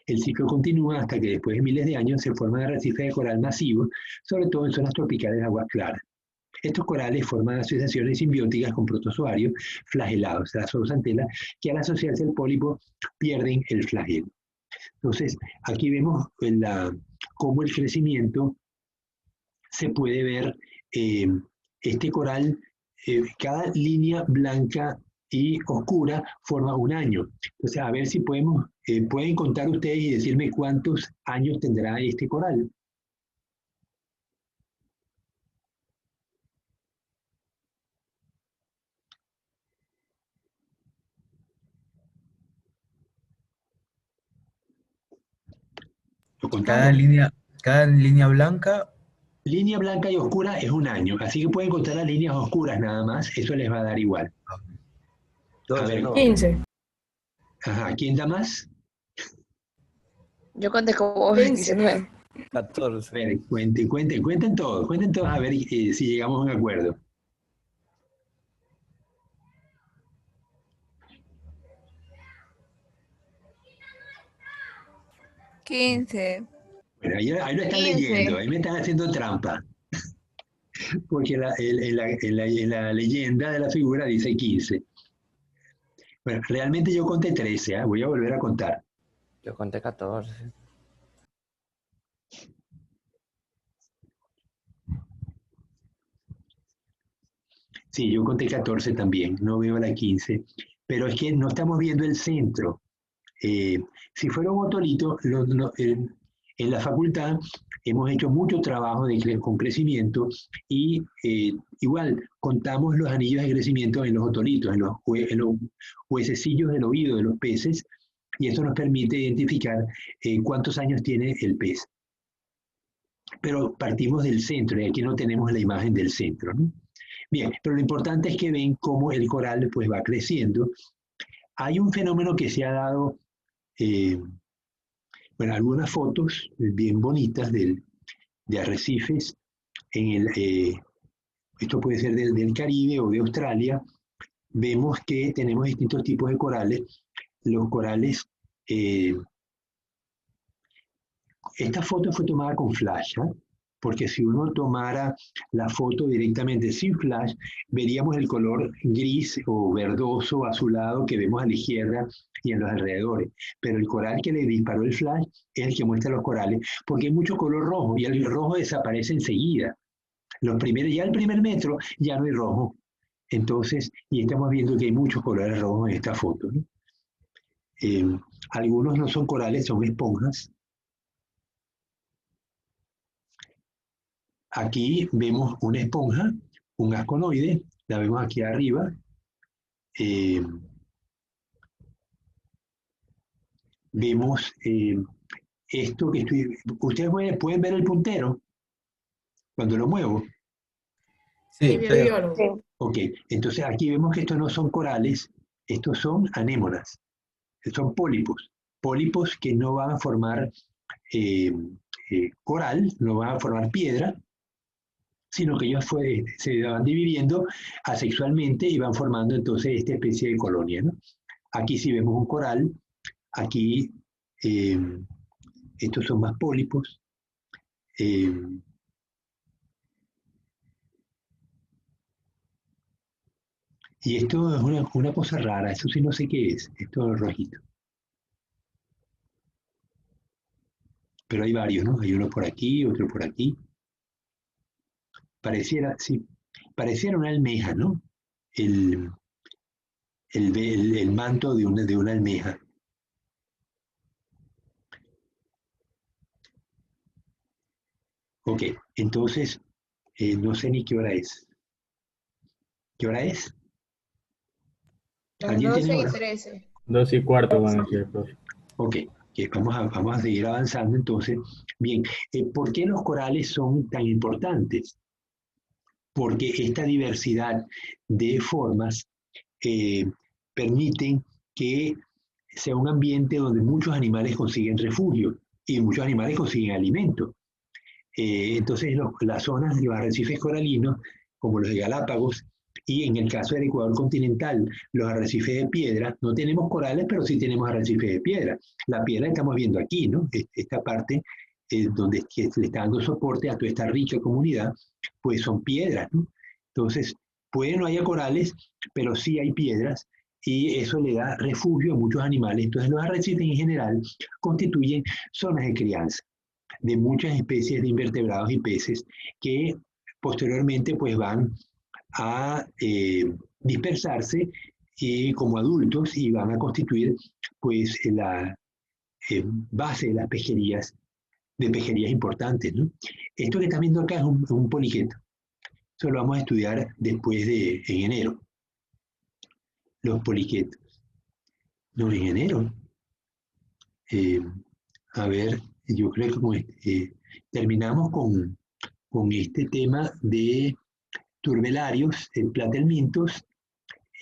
El ciclo continúa hasta que después de miles de años se forman arrecifes de coral masivos, sobre todo en zonas tropicales de aguas claras. Estos corales forman asociaciones simbióticas con protozoarios flagelados, las zooxantelas, que al asociarse al pólipo pierden el flagelo. Entonces, aquí vemos cómo el crecimiento se puede ver, este coral, cada línea blanca y oscura forma un año. Entonces, a ver si pueden contar ustedes y decirme cuántos años tendrá este coral. ¿Lo contaron? Cada línea blanca, Línea blanca y oscura es un año, así que pueden contar las líneas oscuras nada más, eso les va a dar igual. A 12, ver, no. 15. ajá, ¿quién da más? Yo conté como 19. 14. A ver, cuenten todos a ver si llegamos a un acuerdo. Quince. Bueno, ahí lo están 15. leyendo, ahí me están haciendo trampa. Porque en la leyenda de la figura dice 15. Bueno, realmente yo conté 13, ¿eh? Voy a volver a contar. Yo conté 14. Sí, yo conté 14 también, no veo la 15. Pero es que no estamos viendo el centro. Si fuera un otolito, en la facultad hemos hecho mucho trabajo con crecimiento y igual contamos los anillos de crecimiento en los otolitos, en los huesecillos del oído de los peces, y esto nos permite identificar cuántos años tiene el pez. Pero partimos del centro y aquí no tenemos la imagen del centro, ¿no? Bien, pero lo importante es que ven cómo el coral pues va creciendo. Hay un fenómeno que se ha dado, bueno, algunas fotos bien bonitas de arrecifes esto puede ser del Caribe o de Australia. Vemos que tenemos distintos tipos de corales. Los corales, esta foto fue tomada con flash, ¿eh? Porque si uno tomara la foto directamente sin flash, veríamos el color gris o verdoso, azulado que vemos a la izquierda y en los alrededores. Pero el coral que le disparó el flash es el que muestra los corales, porque hay mucho color rojo y el rojo desaparece enseguida. Ya el primer metro ya no hay rojo. Entonces, y estamos viendo que hay muchos colores rojos en esta foto, ¿no? Algunos no son corales, son esponjas. Aquí vemos una esponja, un asconoide, la vemos aquí arriba. Vemos esto que ustedes pueden ver el puntero cuando lo muevo. sí, Biólogo. Ok, entonces aquí vemos que estos no son corales, estos son anémonas, son pólipos. Pólipos que no van a formar coral, no van a formar piedra, sino que ellos se van dividiendo asexualmente y van formando entonces esta especie de colonia, ¿no? Aquí sí vemos un coral, aquí estos son más pólipos. Y esto es una cosa rara, eso sí no sé qué es, esto es rojito. Pero hay varios, ¿no? Hay uno por aquí, otro por aquí. Pareciera una almeja, ¿no? El manto de una almeja. Ok, entonces, no sé ni qué hora es. ¿Qué hora es? Las ¿Alguien 12 tiene y hora? 13. 2 y cuarto van a decir, profe. Ok, vamos a seguir avanzando entonces. Bien, ¿por qué los corales son tan importantes? Porque esta diversidad de formas permiten que sea un ambiente donde muchos animales consiguen refugio y muchos animales consiguen alimento. Entonces, las zonas, los arrecifes coralinos, como los de Galápagos, y en el caso del Ecuador continental, los arrecifes de piedra, no tenemos corales, pero sí tenemos arrecifes de piedra. La piedra estamos viendo aquí, ¿no? Esta parte donde le está dando soporte a toda esta rica comunidad, pues son piedras, ¿no? Entonces, puede no haya corales, pero sí hay piedras y eso le da refugio a muchos animales. Entonces, los arrecifes en general constituyen zonas de crianza de muchas especies de invertebrados y peces que posteriormente pues van a dispersarse como adultos y van a constituir pues la base de las pejerías, de pejerías importantes, ¿no? Esto que están viendo acá es un poliqueto. Eso lo vamos a estudiar después en enero. Los poliquetos. No, en enero. A ver, yo creo que terminamos con este tema de turbelarios, platelmintos,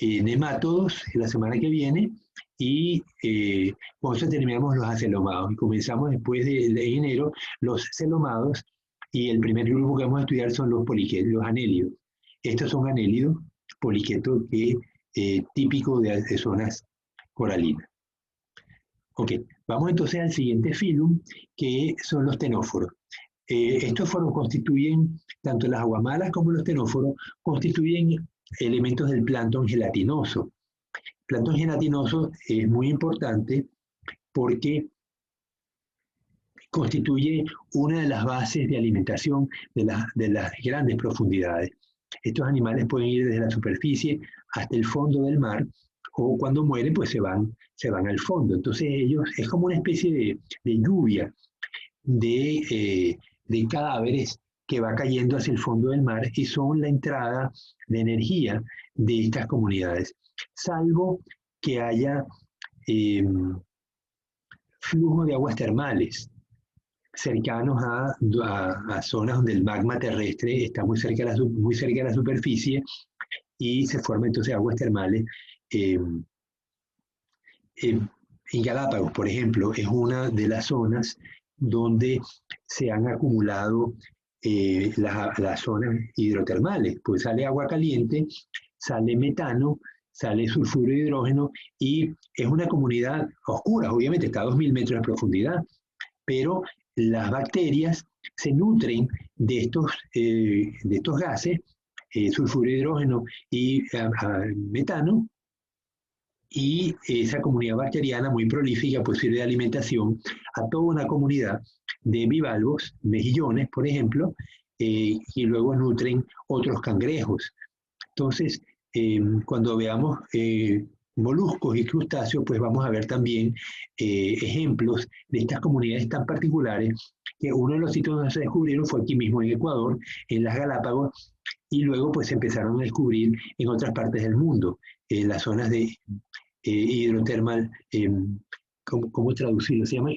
nemátodos la semana que viene y con eso terminamos los acelomados y comenzamos después de enero los celomados y el primer grupo que vamos a estudiar son los poliquetos, los anélidos. Estos son anélidos, poliquetos típicos de zonas coralinas. Ok, vamos entonces al siguiente filum, que son los ctenóforos. Estos constituyen, tanto las aguamalas como los ctenóforos, constituyen elementos del plancton gelatinoso. El plancton gelatinoso es muy importante porque constituye una de las bases de alimentación de las grandes profundidades. Estos animales pueden ir desde la superficie hasta el fondo del mar, o cuando mueren, pues se van al fondo. Entonces ellos, es como una especie de lluvia de cadáveres que va cayendo hacia el fondo del mar y son la entrada de energía de estas comunidades, salvo que haya flujo de aguas termales cercanos a zonas donde el magma terrestre está muy cerca de la superficie y se forman entonces aguas termales. En Galápagos, por ejemplo, es una de las zonas donde se han acumulado las zonas hidrotermales, pues sale agua caliente, sale metano, sale sulfuro de hidrógeno y es una comunidad oscura, obviamente está a 2000 metros de profundidad, pero las bacterias se nutren de estos gases, sulfuro de hidrógeno y metano, y esa comunidad bacteriana muy prolífica pues sirve de alimentación a toda una comunidad de bivalvos, mejillones, por ejemplo, y luego nutren otros cangrejos. Entonces, cuando veamos moluscos y crustáceos, pues vamos a ver también ejemplos de estas comunidades tan particulares, que uno de los sitios donde se descubrieron fue aquí mismo en Ecuador, en las Galápagos, y luego pues se empezaron a descubrir en otras partes del mundo, en las zonas de hidrotermal, ¿cómo traducirlo? Se llama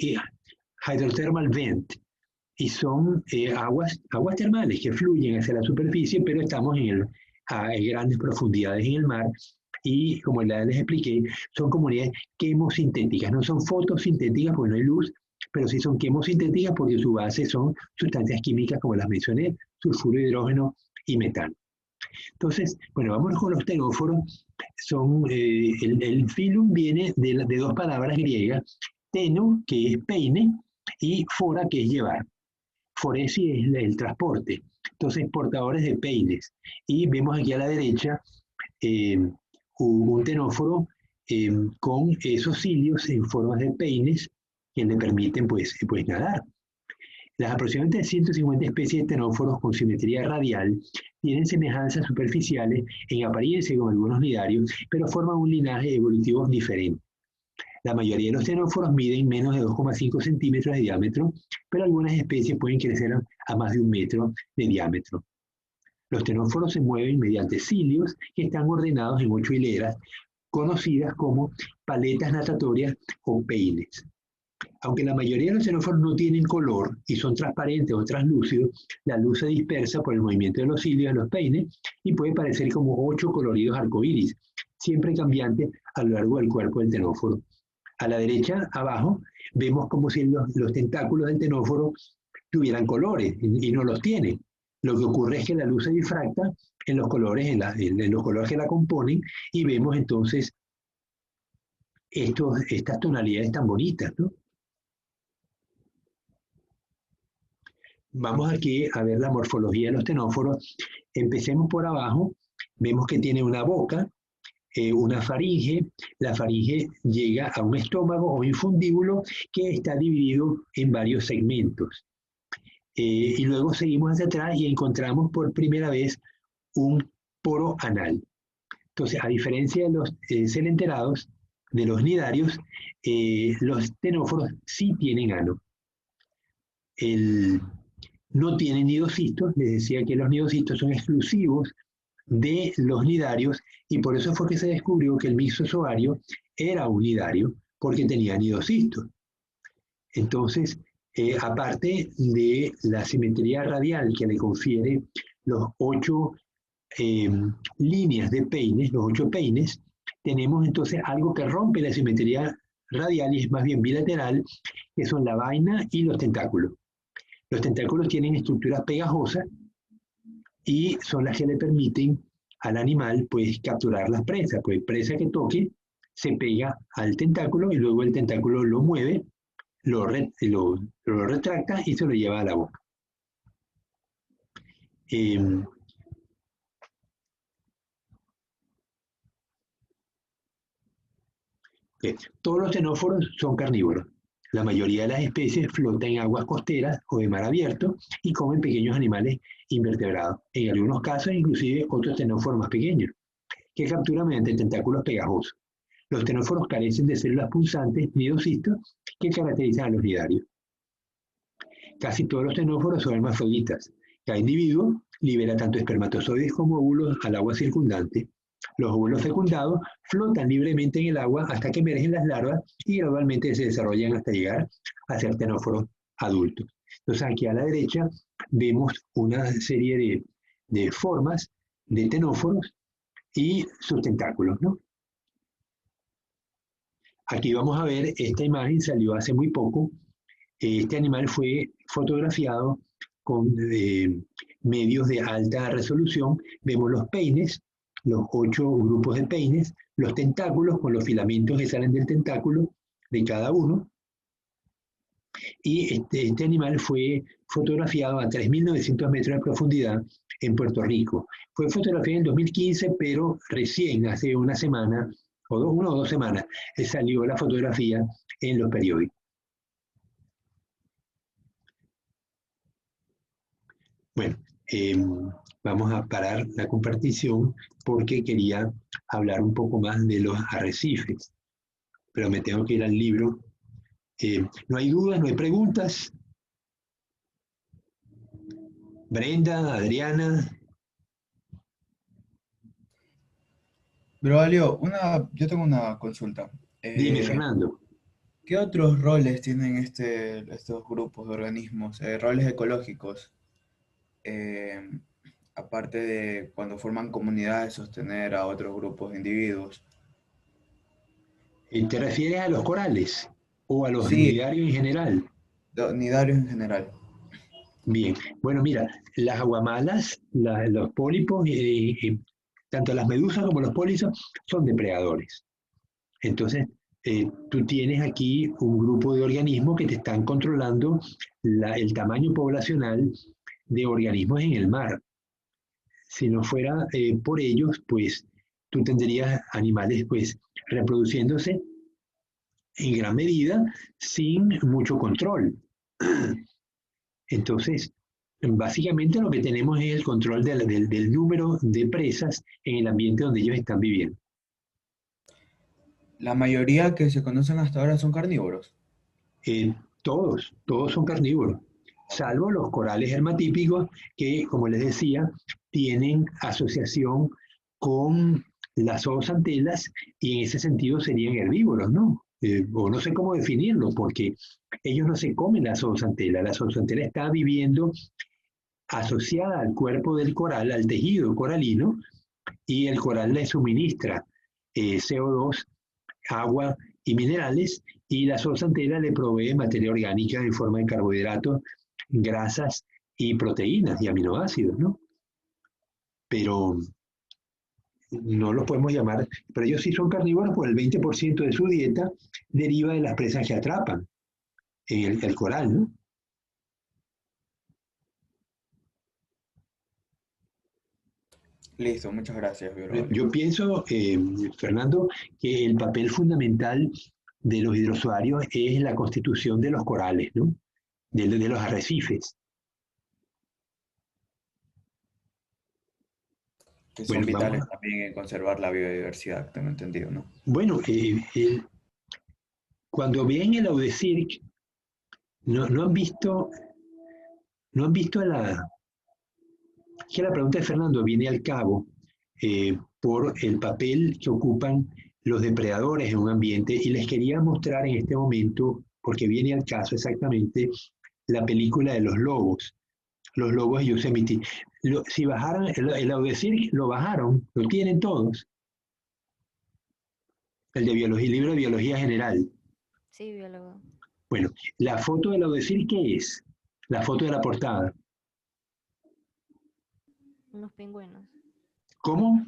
hydrothermal vent, y son aguas termales que fluyen hacia la superficie, pero estamos a grandes profundidades en el mar, y como les expliqué, son comunidades quemosintéticas, no son fotosintéticas porque no hay luz, pero sí son quemosintéticas porque su base son sustancias químicas como las mencioné, sulfuro de hidrógeno y metano. Entonces, bueno, vámonos con los ctenóforos. El filum viene de dos palabras griegas, teno, que es peine, y fora, que es llevar. Foresi es el transporte. Entonces, portadores de peines. Y vemos aquí a la derecha un ctenóforo con esos cilios en forma de peines que le permiten pues nadar. Las aproximadamente 150 especies de ctenóforos con simetría radial tienen semejanzas superficiales en apariencia con algunos nidarios, pero forman un linaje evolutivo diferente. La mayoría de los ctenóforos miden menos de 2,5 centímetros de diámetro, pero algunas especies pueden crecer a más de 1 metro de diámetro. Los ctenóforos se mueven mediante cilios que están ordenados en 8 hileras, conocidas como paletas natatorias o peines. Aunque la mayoría de los ctenóforos no tienen color y son transparentes o translúcidos, la luz se dispersa por el movimiento de los cilios de los peines y puede parecer como 8 coloridos arcoíris, siempre cambiantes a lo largo del cuerpo del ctenóforo. A la derecha, abajo, vemos como si los tentáculos del ctenóforo tuvieran colores y no los tienen. Lo que ocurre es que la luz se difracta en los colores, en los colores que la componen y vemos entonces estas tonalidades tan bonitas, ¿no? Vamos aquí a ver la morfología de los ctenóforos. empecemos por abajo, vemos que tiene una boca, una faringe, la faringe llega a un estómago o infundíbulo que está dividido en varios segmentos. Y luego seguimos hacia atrás y encontramos por primera vez un poro anal. Entonces, a diferencia de los celenterados, de los nidarios, los ctenóforos sí tienen ano. No tienen nidocistos, les decía que los nidocistos son exclusivos de los nidarios y por eso fue que se descubrió que el mixozoario era un nidario porque tenía nidocistos. Entonces, aparte de la simetría radial que le confiere los 8 líneas de peines, los 8 peines, tenemos entonces algo que rompe la simetría radial y es más bien bilateral, que son la vaina y los tentáculos. Los tentáculos tienen estructuras pegajosas y son las que le permiten al animal pues capturar las presas, pues presa que toque se pega al tentáculo y luego el tentáculo lo mueve, lo retracta y se lo lleva a la boca. Todos los ctenóforos son carnívoros. La mayoría de las especies flotan en aguas costeras o de mar abierto y comen pequeños animales invertebrados. En algunos casos, inclusive, otros ctenóforos más pequeños, que capturan mediante tentáculos pegajosos. Los ctenóforos carecen de células punzantes nidocistos que caracterizan a los nidarios. Casi todos los ctenóforos son hermafroditas. Cada individuo libera tanto espermatozoides como óvulos al agua circundante. Los óvulos fecundados flotan libremente en el agua hasta que emergen las larvas y gradualmente se desarrollan hasta llegar a ser ctenóforos adultos. Entonces aquí a la derecha vemos una serie de formas de ctenóforos y sus tentáculos, ¿no? Aquí vamos a ver, esta imagen salió hace muy poco. Este animal fue fotografiado con medios de alta resolución. Vemos los peines, los 8 grupos de peines, los tentáculos con los filamentos que salen del tentáculo de cada uno. Y este animal fue fotografiado a 3.900 metros de profundidad en Puerto Rico. Fue fotografiado en 2015, pero recién, hace una semana, una o dos semanas, salió la fotografía en los periódicos. Bueno, vamos a parar la compartición porque quería hablar un poco más de los arrecifes, pero me tengo que ir al libro. No hay dudas, no hay preguntas. Brenda, Adriana. Braulio, yo tengo una consulta. Dime, Fernando. ¿Qué otros roles tienen estos grupos de organismos? Roles ecológicos, aparte de cuando forman comunidades, sostener a otros grupos de individuos. ¿Te refieres a los corales o a los Sí, nidarios en general? nidarios en general. Bien, bueno, mira, las aguamalas, los pólipos, tanto las medusas como los pólipos son depredadores. Entonces, tú tienes aquí un grupo de organismos que te están controlando el tamaño poblacional de organismos en el mar. Si no fuera por ellos, pues tú tendrías animales pues reproduciéndose en gran medida sin mucho control. Entonces, básicamente lo que tenemos es el control del número de presas en el ambiente donde ellos están viviendo. La mayoría que se conocen hasta ahora son carnívoros. Todos son carnívoros, salvo los corales hermatípicos que, como les decía, tienen asociación con las zooxantelas y en ese sentido serían herbívoros, ¿no? O no sé cómo definirlo, porque ellos no se comen la zooxantela. La zooxantela está viviendo asociada al cuerpo del coral, al tejido coralino, y el coral le suministra CO2, agua y minerales, y la zooxantela le provee materia orgánica en forma de carbohidratos, grasas y proteínas y aminoácidos, ¿no? Pero no los podemos llamar, pero ellos sí son carnívoros, pues el 20% de su dieta deriva de las presas que atrapan en el coral, ¿no? Listo, muchas gracias, biólogo. Yo pienso, Fernando, que el papel fundamental de los hidrosuarios es la constitución de los corales, ¿no? De los arrecifes. Que son Bueno, vitales vamos. también en conservar la biodiversidad, tengo entendido, ¿no? Bueno, cuando ven el Audecirc, no han visto, no han visto que la pregunta de Fernando viene al cabo por el papel que ocupan los depredadores en un ambiente y les quería mostrar en este momento, porque viene al caso exactamente, la película de los lobos de Yosemite. Si bajaran el Audecirc, lo bajaron, lo tienen todos. El de biología, el libro de biología general. Sí, biólogo. Bueno, la foto del Audecirc, ¿qué es? La foto de la portada. Unos pingüinos. ¿Cómo?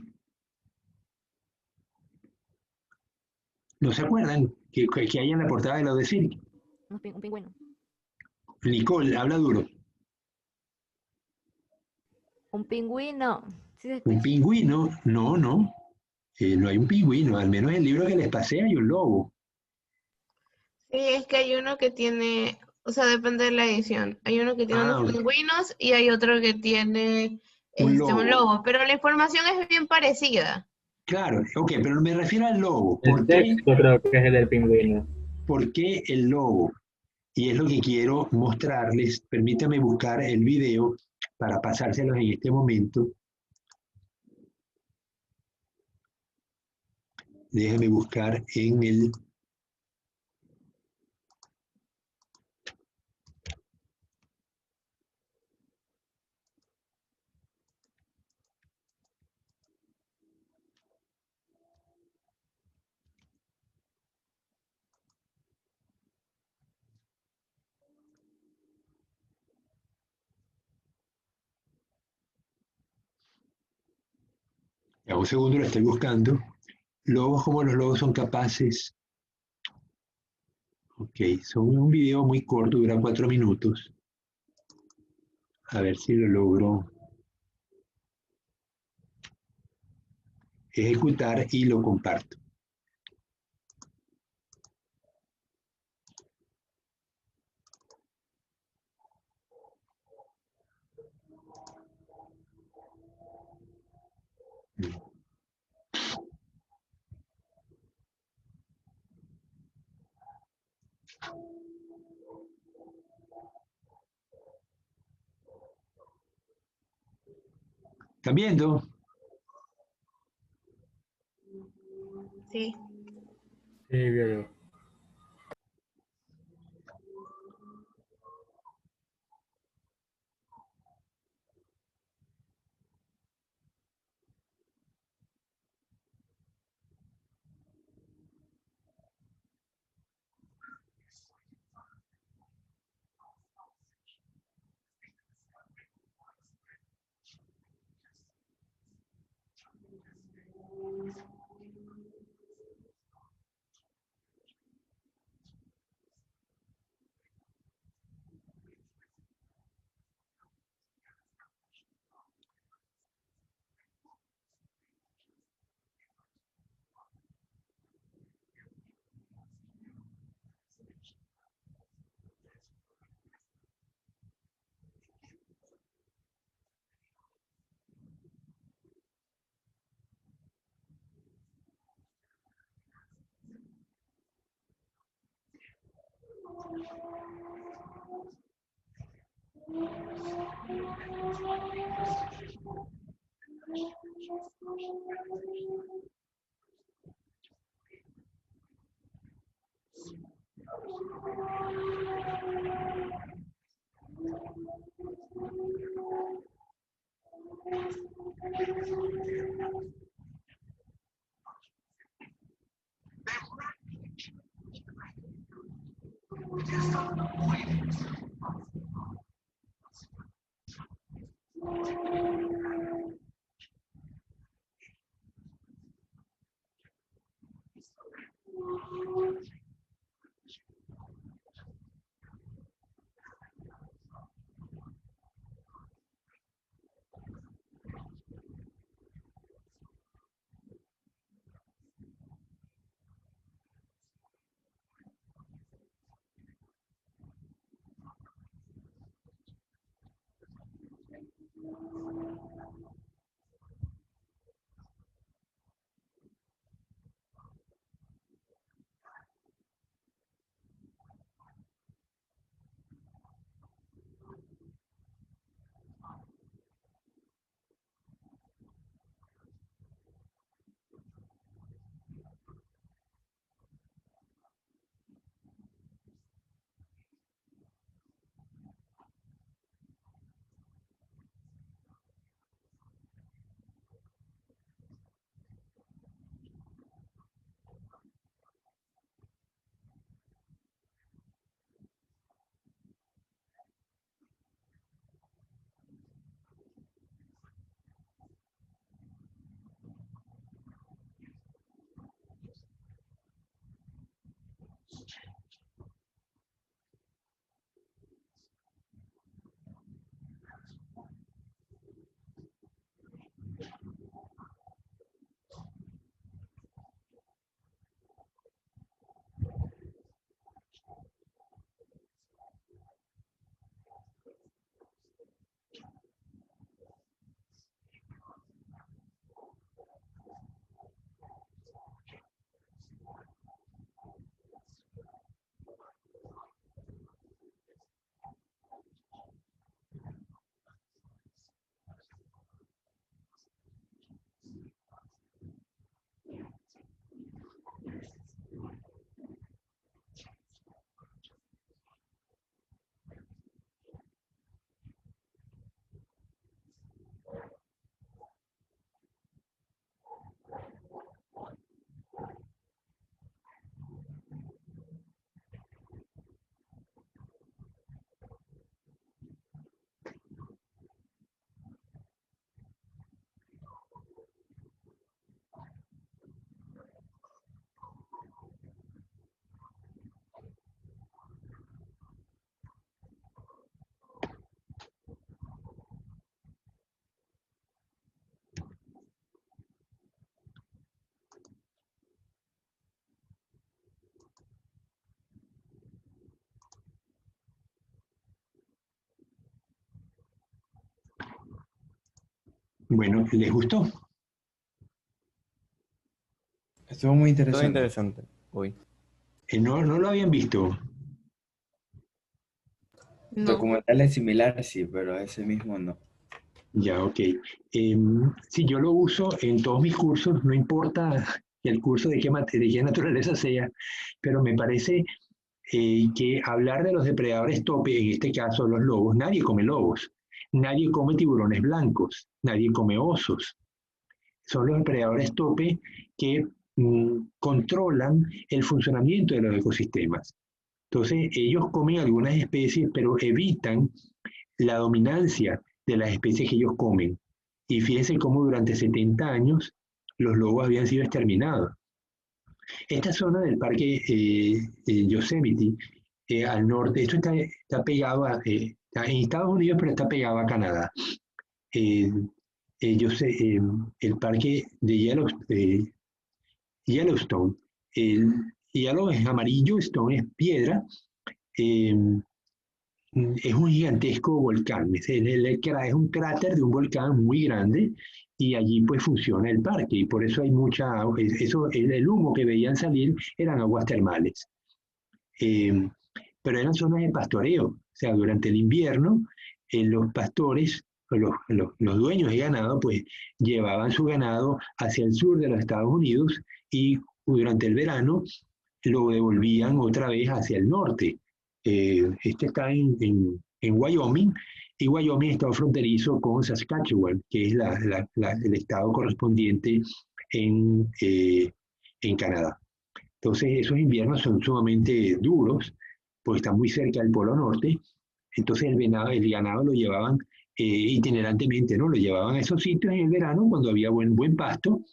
¿No se acuerdan que hay en la portada de la Odecir? Un pingüino. Nicole, habla duro. Un pingüino. Sí se ¿Un escucha. pingüino? No, no. No hay un pingüino. Al menos en el libro que les pasé hay un lobo. Sí, es que hay uno que tiene, o sea, depende de la edición. Hay uno que tiene Ah, unos pingüinos y hay otro que tiene un un lobo. lobo, pero la información es bien parecida. Claro, ok, pero me refiero al lobo. El texto creo que es el del pingüino. ¿Por qué el lobo? Y es lo que quiero mostrarles. Permítame buscar el video para pasárselos en este momento. Déjame buscar en el... Ya, un segundo, lo estoy buscando. Lobos, como los lobos son capaces. Ok, son un video muy corto, dura 4 minutos. A ver si lo logro ejecutar y lo comparto. ¿Están viendo? Sí. Sí, biólogo. Bueno, ¿les gustó? Estuvo muy Todo interesante. interesante. Uy. No lo habían visto. No. Documentales similares, sí, pero ese mismo no. Ya, ok. Sí, yo lo uso en todos mis cursos, no importa el curso de de qué naturaleza sea, pero me parece que hablar de los depredadores tope, en este caso los lobos, nadie come lobos, nadie come tiburones blancos, nadie come osos. Son los depredadores tope que controlan el funcionamiento de los ecosistemas. Entonces, ellos comen algunas especies, pero evitan la dominancia de las especies que ellos comen. Y fíjense cómo durante 70 años los lobos habían sido exterminados. Esta zona del parque Yosemite, al norte, esto está pegado está en Estados Unidos, pero está pegado a Canadá. El parque de Yellowstone, el Yellow es amarillo, Stone es piedra, eh, es un gigantesco volcán, es un cráter de un volcán muy grande y allí pues funciona el parque y por eso hay el humo que veían salir eran aguas termales. Pero eran zonas de pastoreo, o sea, durante el invierno los pastores, los dueños de ganado pues llevaban su ganado hacia el sur de los Estados Unidos y durante el verano lo devolvían otra vez hacia el norte. Este está en Wyoming, y Wyoming está fronterizo con Saskatchewan, que es el estado correspondiente en Canadá. Entonces, esos inviernos son sumamente duros, porque están muy cerca del Polo Norte. Entonces, el ganado lo llevaban itinerantemente, ¿no? Lo llevaban a esos sitios en el verano cuando había buen pasto,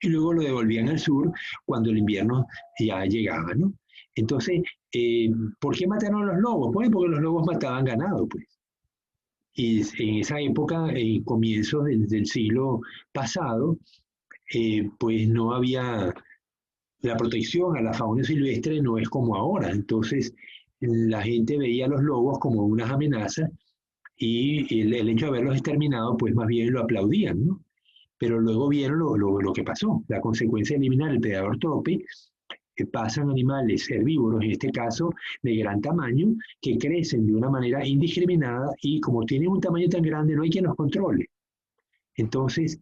y luego lo devolvían al sur cuando el invierno ya llegaba, ¿no? Entonces, ¿por qué mataron a los lobos? Pues porque los lobos mataban ganado, pues. Y en esa época, en comienzos del siglo pasado, pues no había la protección a la fauna silvestre, no es como ahora. Entonces, la gente veía a los lobos como unas amenazas y el hecho de haberlos exterminado, pues más bien lo aplaudían, ¿no? Pero luego vieron lo que pasó, la consecuencia de eliminar el predador tope, que pasan animales herbívoros, en este caso de gran tamaño, que crecen de una manera indiscriminada y como tienen un tamaño tan grande no hay quien los controle. Entonces,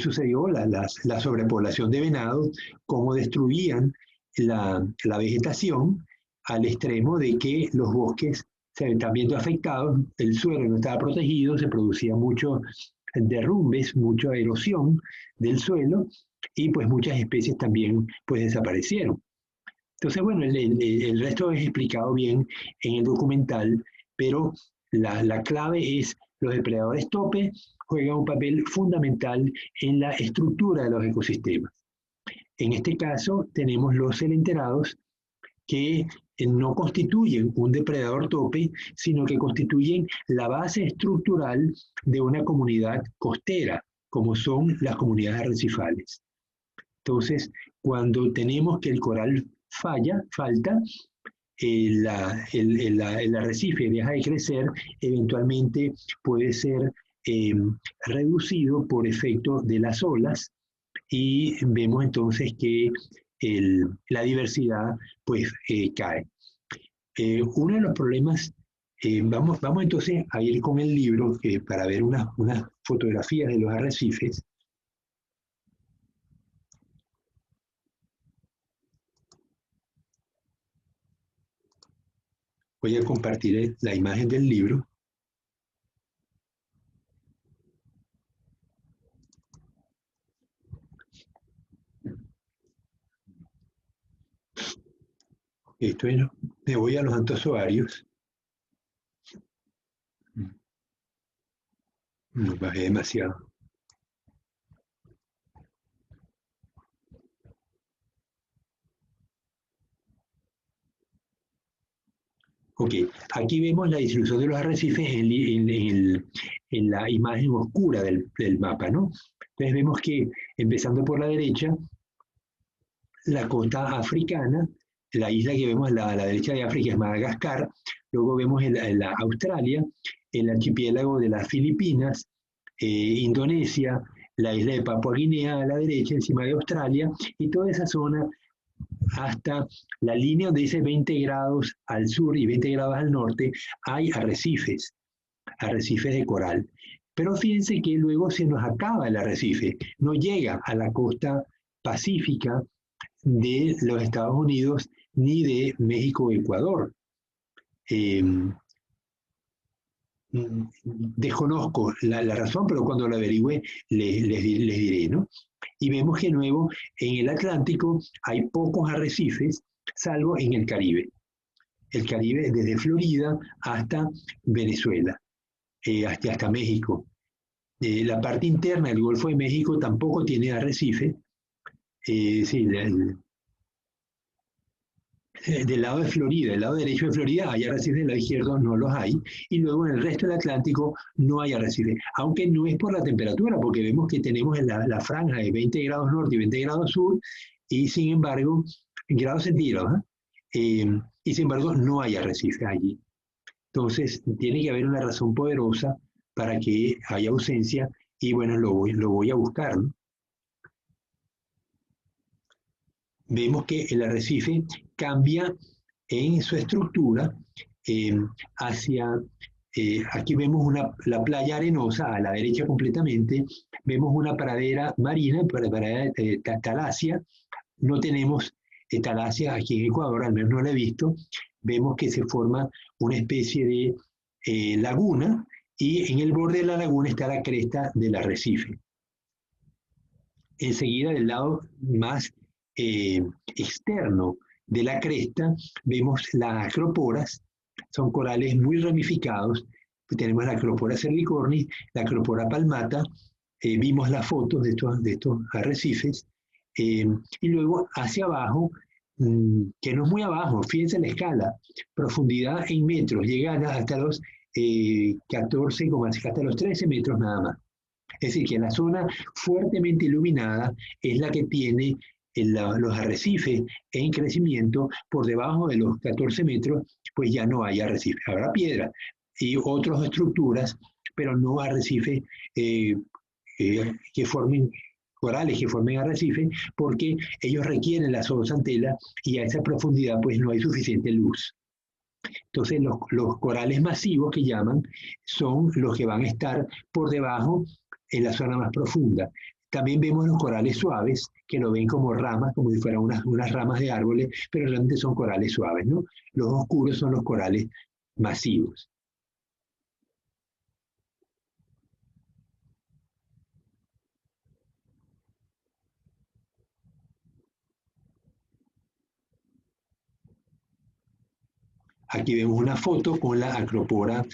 sucedió la sobrepoblación de venados, cómo destruían la vegetación al extremo de que los bosques se estaban viendo afectados, el suelo no estaba protegido, se producía mucho derrumbes, mucha erosión del suelo y pues muchas especies también pues desaparecieron. Entonces, bueno, el resto es explicado bien en el documental, pero la clave es los depredadores tope juegan un papel fundamental en la estructura de los ecosistemas. En este caso tenemos los celenterados que no constituyen un depredador tope, sino que constituyen la base estructural de una comunidad costera, como son las comunidades arrecifales. Entonces, cuando tenemos que el coral falta, el arrecife deja de crecer, eventualmente puede ser reducido por efecto de las olas y vemos entonces que la diversidad pues cae. Uno de los problemas, vamos entonces a ir con el libro para ver unas fotografías de los arrecifes. Voy a compartir la imagen del libro. Esto es, me voy a los antozoarios. No bajé demasiado. Ok, aquí vemos la distribución de los arrecifes en la imagen oscura del mapa, ¿no? Entonces vemos que, empezando por la derecha, la costa africana, la isla que vemos a la derecha de África es Madagascar, luego vemos la Australia, el archipiélago de las Filipinas, Indonesia, la isla de Papua Guinea a la derecha, encima de Australia, y toda esa zona hasta la línea donde dice 20 grados al sur y 20 grados al norte, hay arrecifes de coral. Pero fíjense que luego se nos acaba el arrecife, no llega a la costa pacífica de los Estados Unidos ni de México o Ecuador. Desconozco la razón, pero cuando lo averigüe les diré, ¿no? Y vemos que de nuevo en el Atlántico hay pocos arrecifes, salvo en el Caribe. El Caribe desde Florida hasta Venezuela, hasta México. La parte interna del Golfo de México tampoco tiene arrecife. Sí, del lado de Florida, del lado derecho de Florida hay arrecifes, del lado izquierdo no los hay, y luego en el resto del Atlántico no hay arrecifes, aunque no es por la temperatura, porque vemos que tenemos la franja de 20 grados norte y 20 grados sur, y sin embargo, en grados centígrados, y sin embargo no hay arrecifes allí. Entonces, tiene que haber una razón poderosa para que haya ausencia, y bueno, lo voy a buscar, ¿no? Vemos que el arrecife cambia en su estructura hacia, aquí vemos la playa arenosa, a la derecha completamente, vemos una pradera marina, pradera talasia, no tenemos talasia aquí en Ecuador, al menos no la he visto, vemos que se forma una especie de laguna, y en el borde de la laguna está la cresta del arrecife. Enseguida, del lado más externo de la cresta, vemos las acroporas, son corales muy ramificados. Tenemos la acropora cervicornis, la acropora palmata, vimos las fotos de estos arrecifes, y luego hacia abajo, que no es muy abajo, fíjense la escala, profundidad en metros, llegan hasta los 14, hasta los 13 metros nada más. Es decir, que la zona fuertemente iluminada es la que tiene los arrecifes en crecimiento. Por debajo de los 14 metros, pues ya no hay arrecife. Habrá piedra y otras estructuras, pero no arrecifes que formen corales, que formen arrecifes, porque ellos requieren la zooxantel y a esa profundidad pues no hay suficiente luz. Entonces los corales masivos que llaman son los que van a estar por debajo en la zona más profunda. También vemos los corales suaves, que lo ven como ramas, como si fueran unas ramas de árboles, pero realmente son corales suaves, ¿no? Los oscuros son los corales masivos. Aquí vemos una foto con la acropora.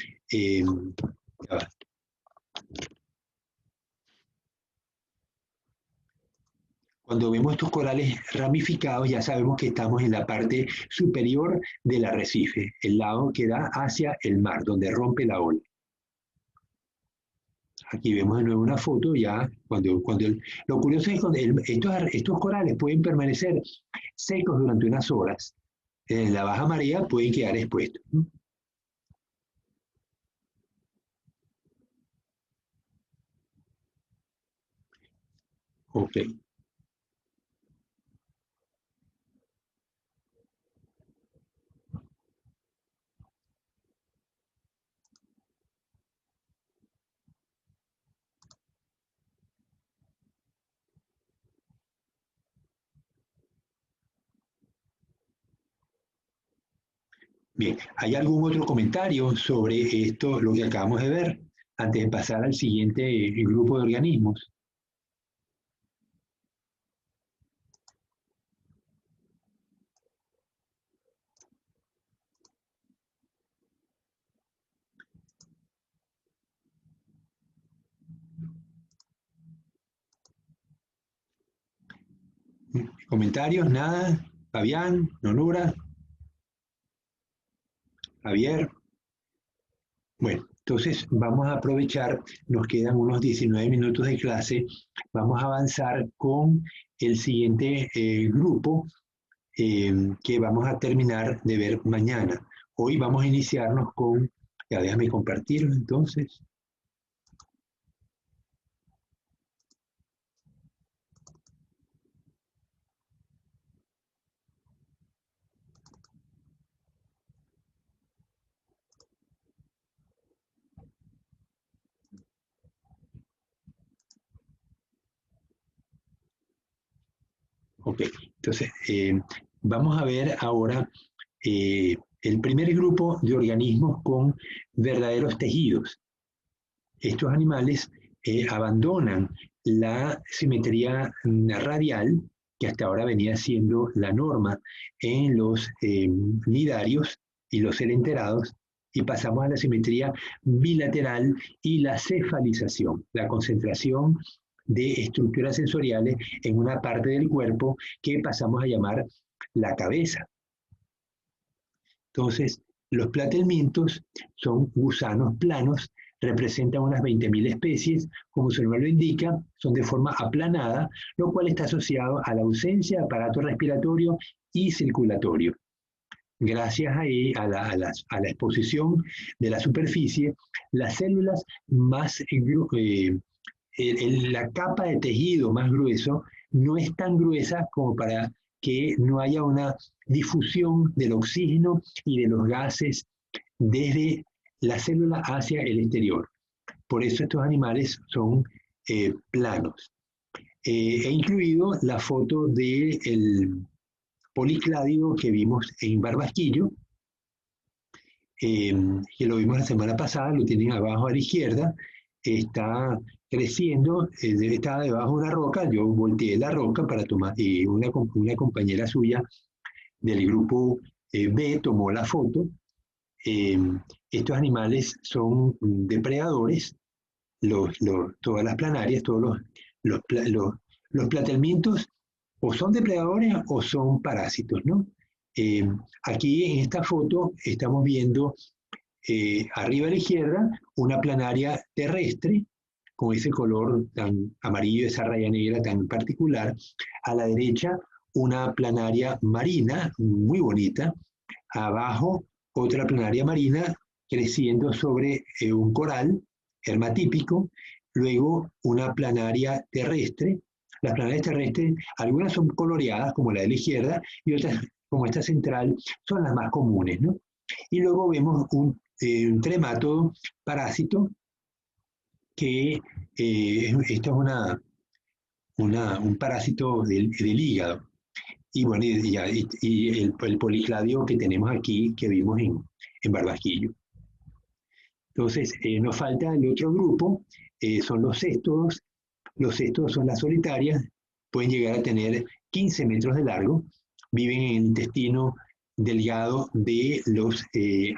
Cuando vemos estos corales ramificados, ya sabemos que estamos en la parte superior del arrecife, el lado que da hacia el mar, donde rompe la ola. Aquí vemos de nuevo una foto, ya lo curioso es que estos corales pueden permanecer secos durante unas horas. En la baja marea pueden quedar expuestos, ¿no? Ok. Bien, ¿hay algún otro comentario sobre esto, lo que acabamos de ver, antes de pasar al siguiente grupo de organismos? ¿Comentarios? ¿Nada? ¿Fabián? ¿Nonura? ¿Javier? Bueno, entonces vamos a aprovechar, nos quedan unos 19 minutos de clase, vamos a avanzar con el siguiente grupo que vamos a terminar de ver mañana. Hoy vamos a iniciarnos con, ya déjame compartirlo entonces. Ok, entonces vamos a ver ahora el primer grupo de organismos con verdaderos tejidos. Estos animales abandonan la simetría radial, que hasta ahora venía siendo la norma en los nidarios y los elenterados, y pasamos a la simetría bilateral y la cefalización, la concentración de estructuras sensoriales en una parte del cuerpo que pasamos a llamar la cabeza. Entonces, los platelmintos son gusanos planos, representan unas 20.000 especies, como su nombre lo indica, son de forma aplanada, lo cual está asociado a la ausencia de aparato respiratorio y circulatorio. Gracias a la exposición de la superficie, las células más, la capa de tejido más grueso no es tan gruesa como para que no haya una difusión del oxígeno y de los gases desde la célula hacia el exterior. Por eso estos animales son planos. He incluido la foto del policládido que vimos en Barbasquillo, que lo vimos la semana pasada, lo tienen abajo a la izquierda, está creciendo, está debajo de una roca, yo volteé la roca para tomar, una compañera suya del grupo B tomó la foto. Estos animales son depredadores, todas las planarias, todos los platelmintos o son depredadores o son parásitos, ¿no? Aquí en esta foto estamos viendo arriba a la izquierda una planaria terrestre con ese color tan amarillo, esa raya negra tan particular. A la derecha una planaria marina muy bonita. Abajo otra planaria marina creciendo sobre un coral hermatípico. Luego una planaria terrestre. Las planarias terrestres, algunas son coloreadas como la de la izquierda y otras como esta central son las más comunes, ¿no? Y luego vemos un tremátodo parásito que esto es un parásito del hígado. Y bueno, y el policladio que tenemos aquí, que vimos en Barbasquillo. Entonces, nos falta el otro grupo, son los céstodos. Los céstodos son las solitarias, pueden llegar a tener 15 metros de largo, viven en el intestino delgado de los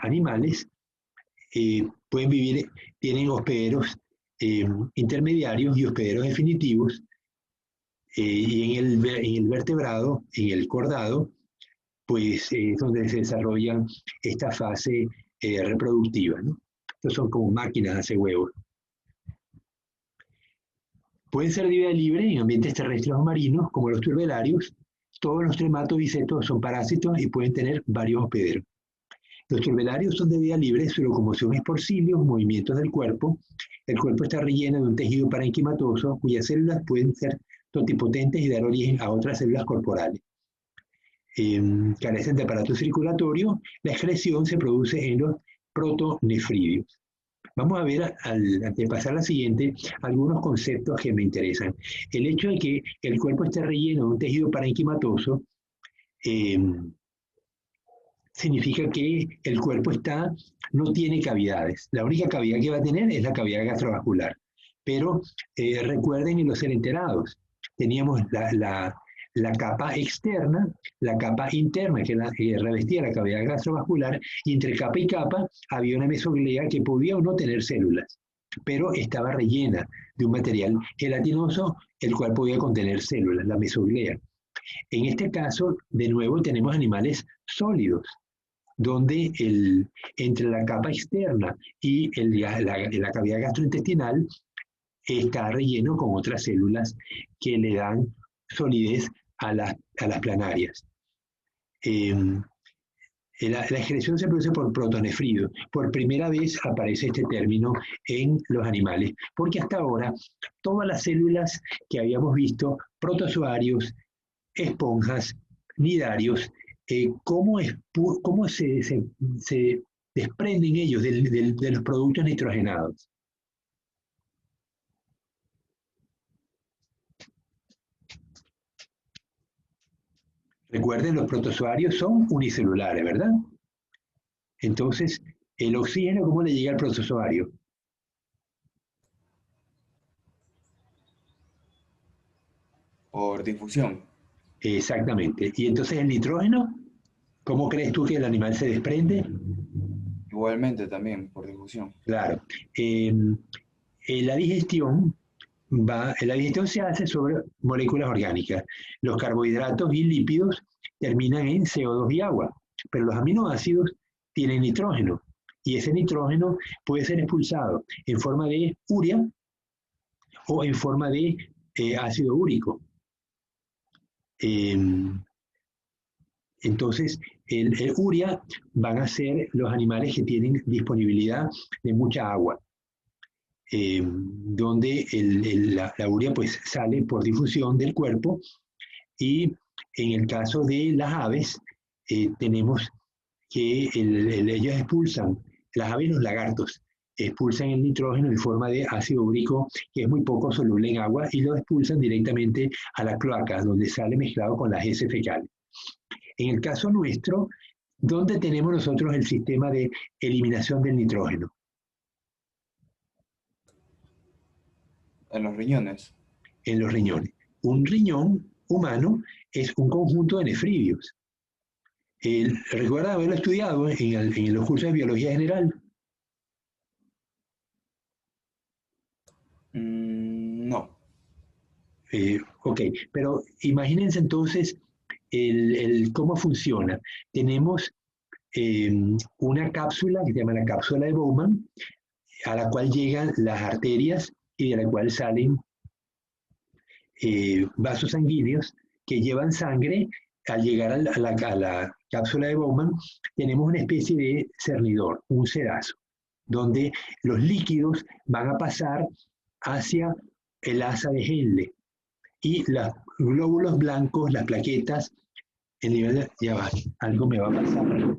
animales, pueden vivir, tienen hospederos intermediarios y hospederos definitivos, y en el vertebrado, en el cordado, pues es donde se desarrolla esta fase reproductiva, ¿no? Estos son como máquinas de hacer huevos. Pueden ser de vida libre en ambientes terrestres o marinos, como los turbelarios. Todos los trematobicetos son parásitos y pueden tener varios hospederos. Los turbelarios son de vida libre, su locomoción es por cilios, movimientos del cuerpo. El cuerpo está relleno de un tejido parenquimatoso, cuyas células pueden ser totipotentes y dar origen a otras células corporales. Carecen de aparato circulatorio. La excreción se produce en los protonefridios. Vamos a ver, antes de pasar a la siguiente, algunos conceptos que me interesan. El hecho de que el cuerpo esté relleno de un tejido parenquimatoso significa que el cuerpo no tiene cavidades. La única cavidad que va a tener es la cavidad gastrovascular. Pero recuerden en los elenterados, teníamos la capa externa, la capa interna que revestía la cavidad gastrovascular, y entre capa y capa había una mesoglea que podía o no tener células, pero estaba rellena de un material gelatinoso, el cual podía contener células, la mesoglea. En este caso, de nuevo, tenemos animales sólidos, donde entre la capa externa y la cavidad gastrointestinal está relleno con otras células que le dan solidez a las planarias. La excreción se produce por protonefrido. Por primera vez aparece este término en los animales, porque hasta ahora todas las células que habíamos visto, protozoarios, esponjas, nidarios, cómo se desprenden ellos de los productos nitrogenados. Recuerden, los protozoarios son unicelulares, ¿verdad? Entonces, el oxígeno, ¿cómo le llega al protozoario? Por difusión. Exactamente. Y entonces el nitrógeno, ¿cómo crees tú que el animal se desprende? Igualmente también, por difusión. Claro. La digestión se hace sobre moléculas orgánicas. Los carbohidratos y lípidos terminan en CO2 y agua, pero los aminoácidos tienen nitrógeno y ese nitrógeno puede ser expulsado en forma de urea o en forma de ácido úrico. Entonces, el urea van a ser los animales que tienen disponibilidad de mucha agua, donde la urea pues sale por difusión del cuerpo, y en el caso de las aves tenemos que ellos expulsan, las aves y los lagartos expulsan el nitrógeno en forma de ácido úrico que es muy poco soluble en agua y lo expulsan directamente a la cloaca, donde sale mezclado con las heces fecales. En el caso nuestro, ¿dónde tenemos nosotros el sistema de eliminación del nitrógeno? En los riñones. En los riñones. Un riñón humano es un conjunto de nefridios. ¿Recuerda haberlo estudiado en los cursos de biología general? No. Ok, pero imagínense entonces cómo funciona. Tenemos una cápsula que se llama la cápsula de Bowman, a la cual llegan las arterias y de la cual salen vasos sanguíneos que llevan sangre. Al llegar a la cápsula de Bowman, tenemos una especie de cernidor, un sedazo, donde los líquidos van a pasar hacia el asa de Henle y los glóbulos blancos, las plaquetas, el nivel de... Ya va, algo me va a pasar.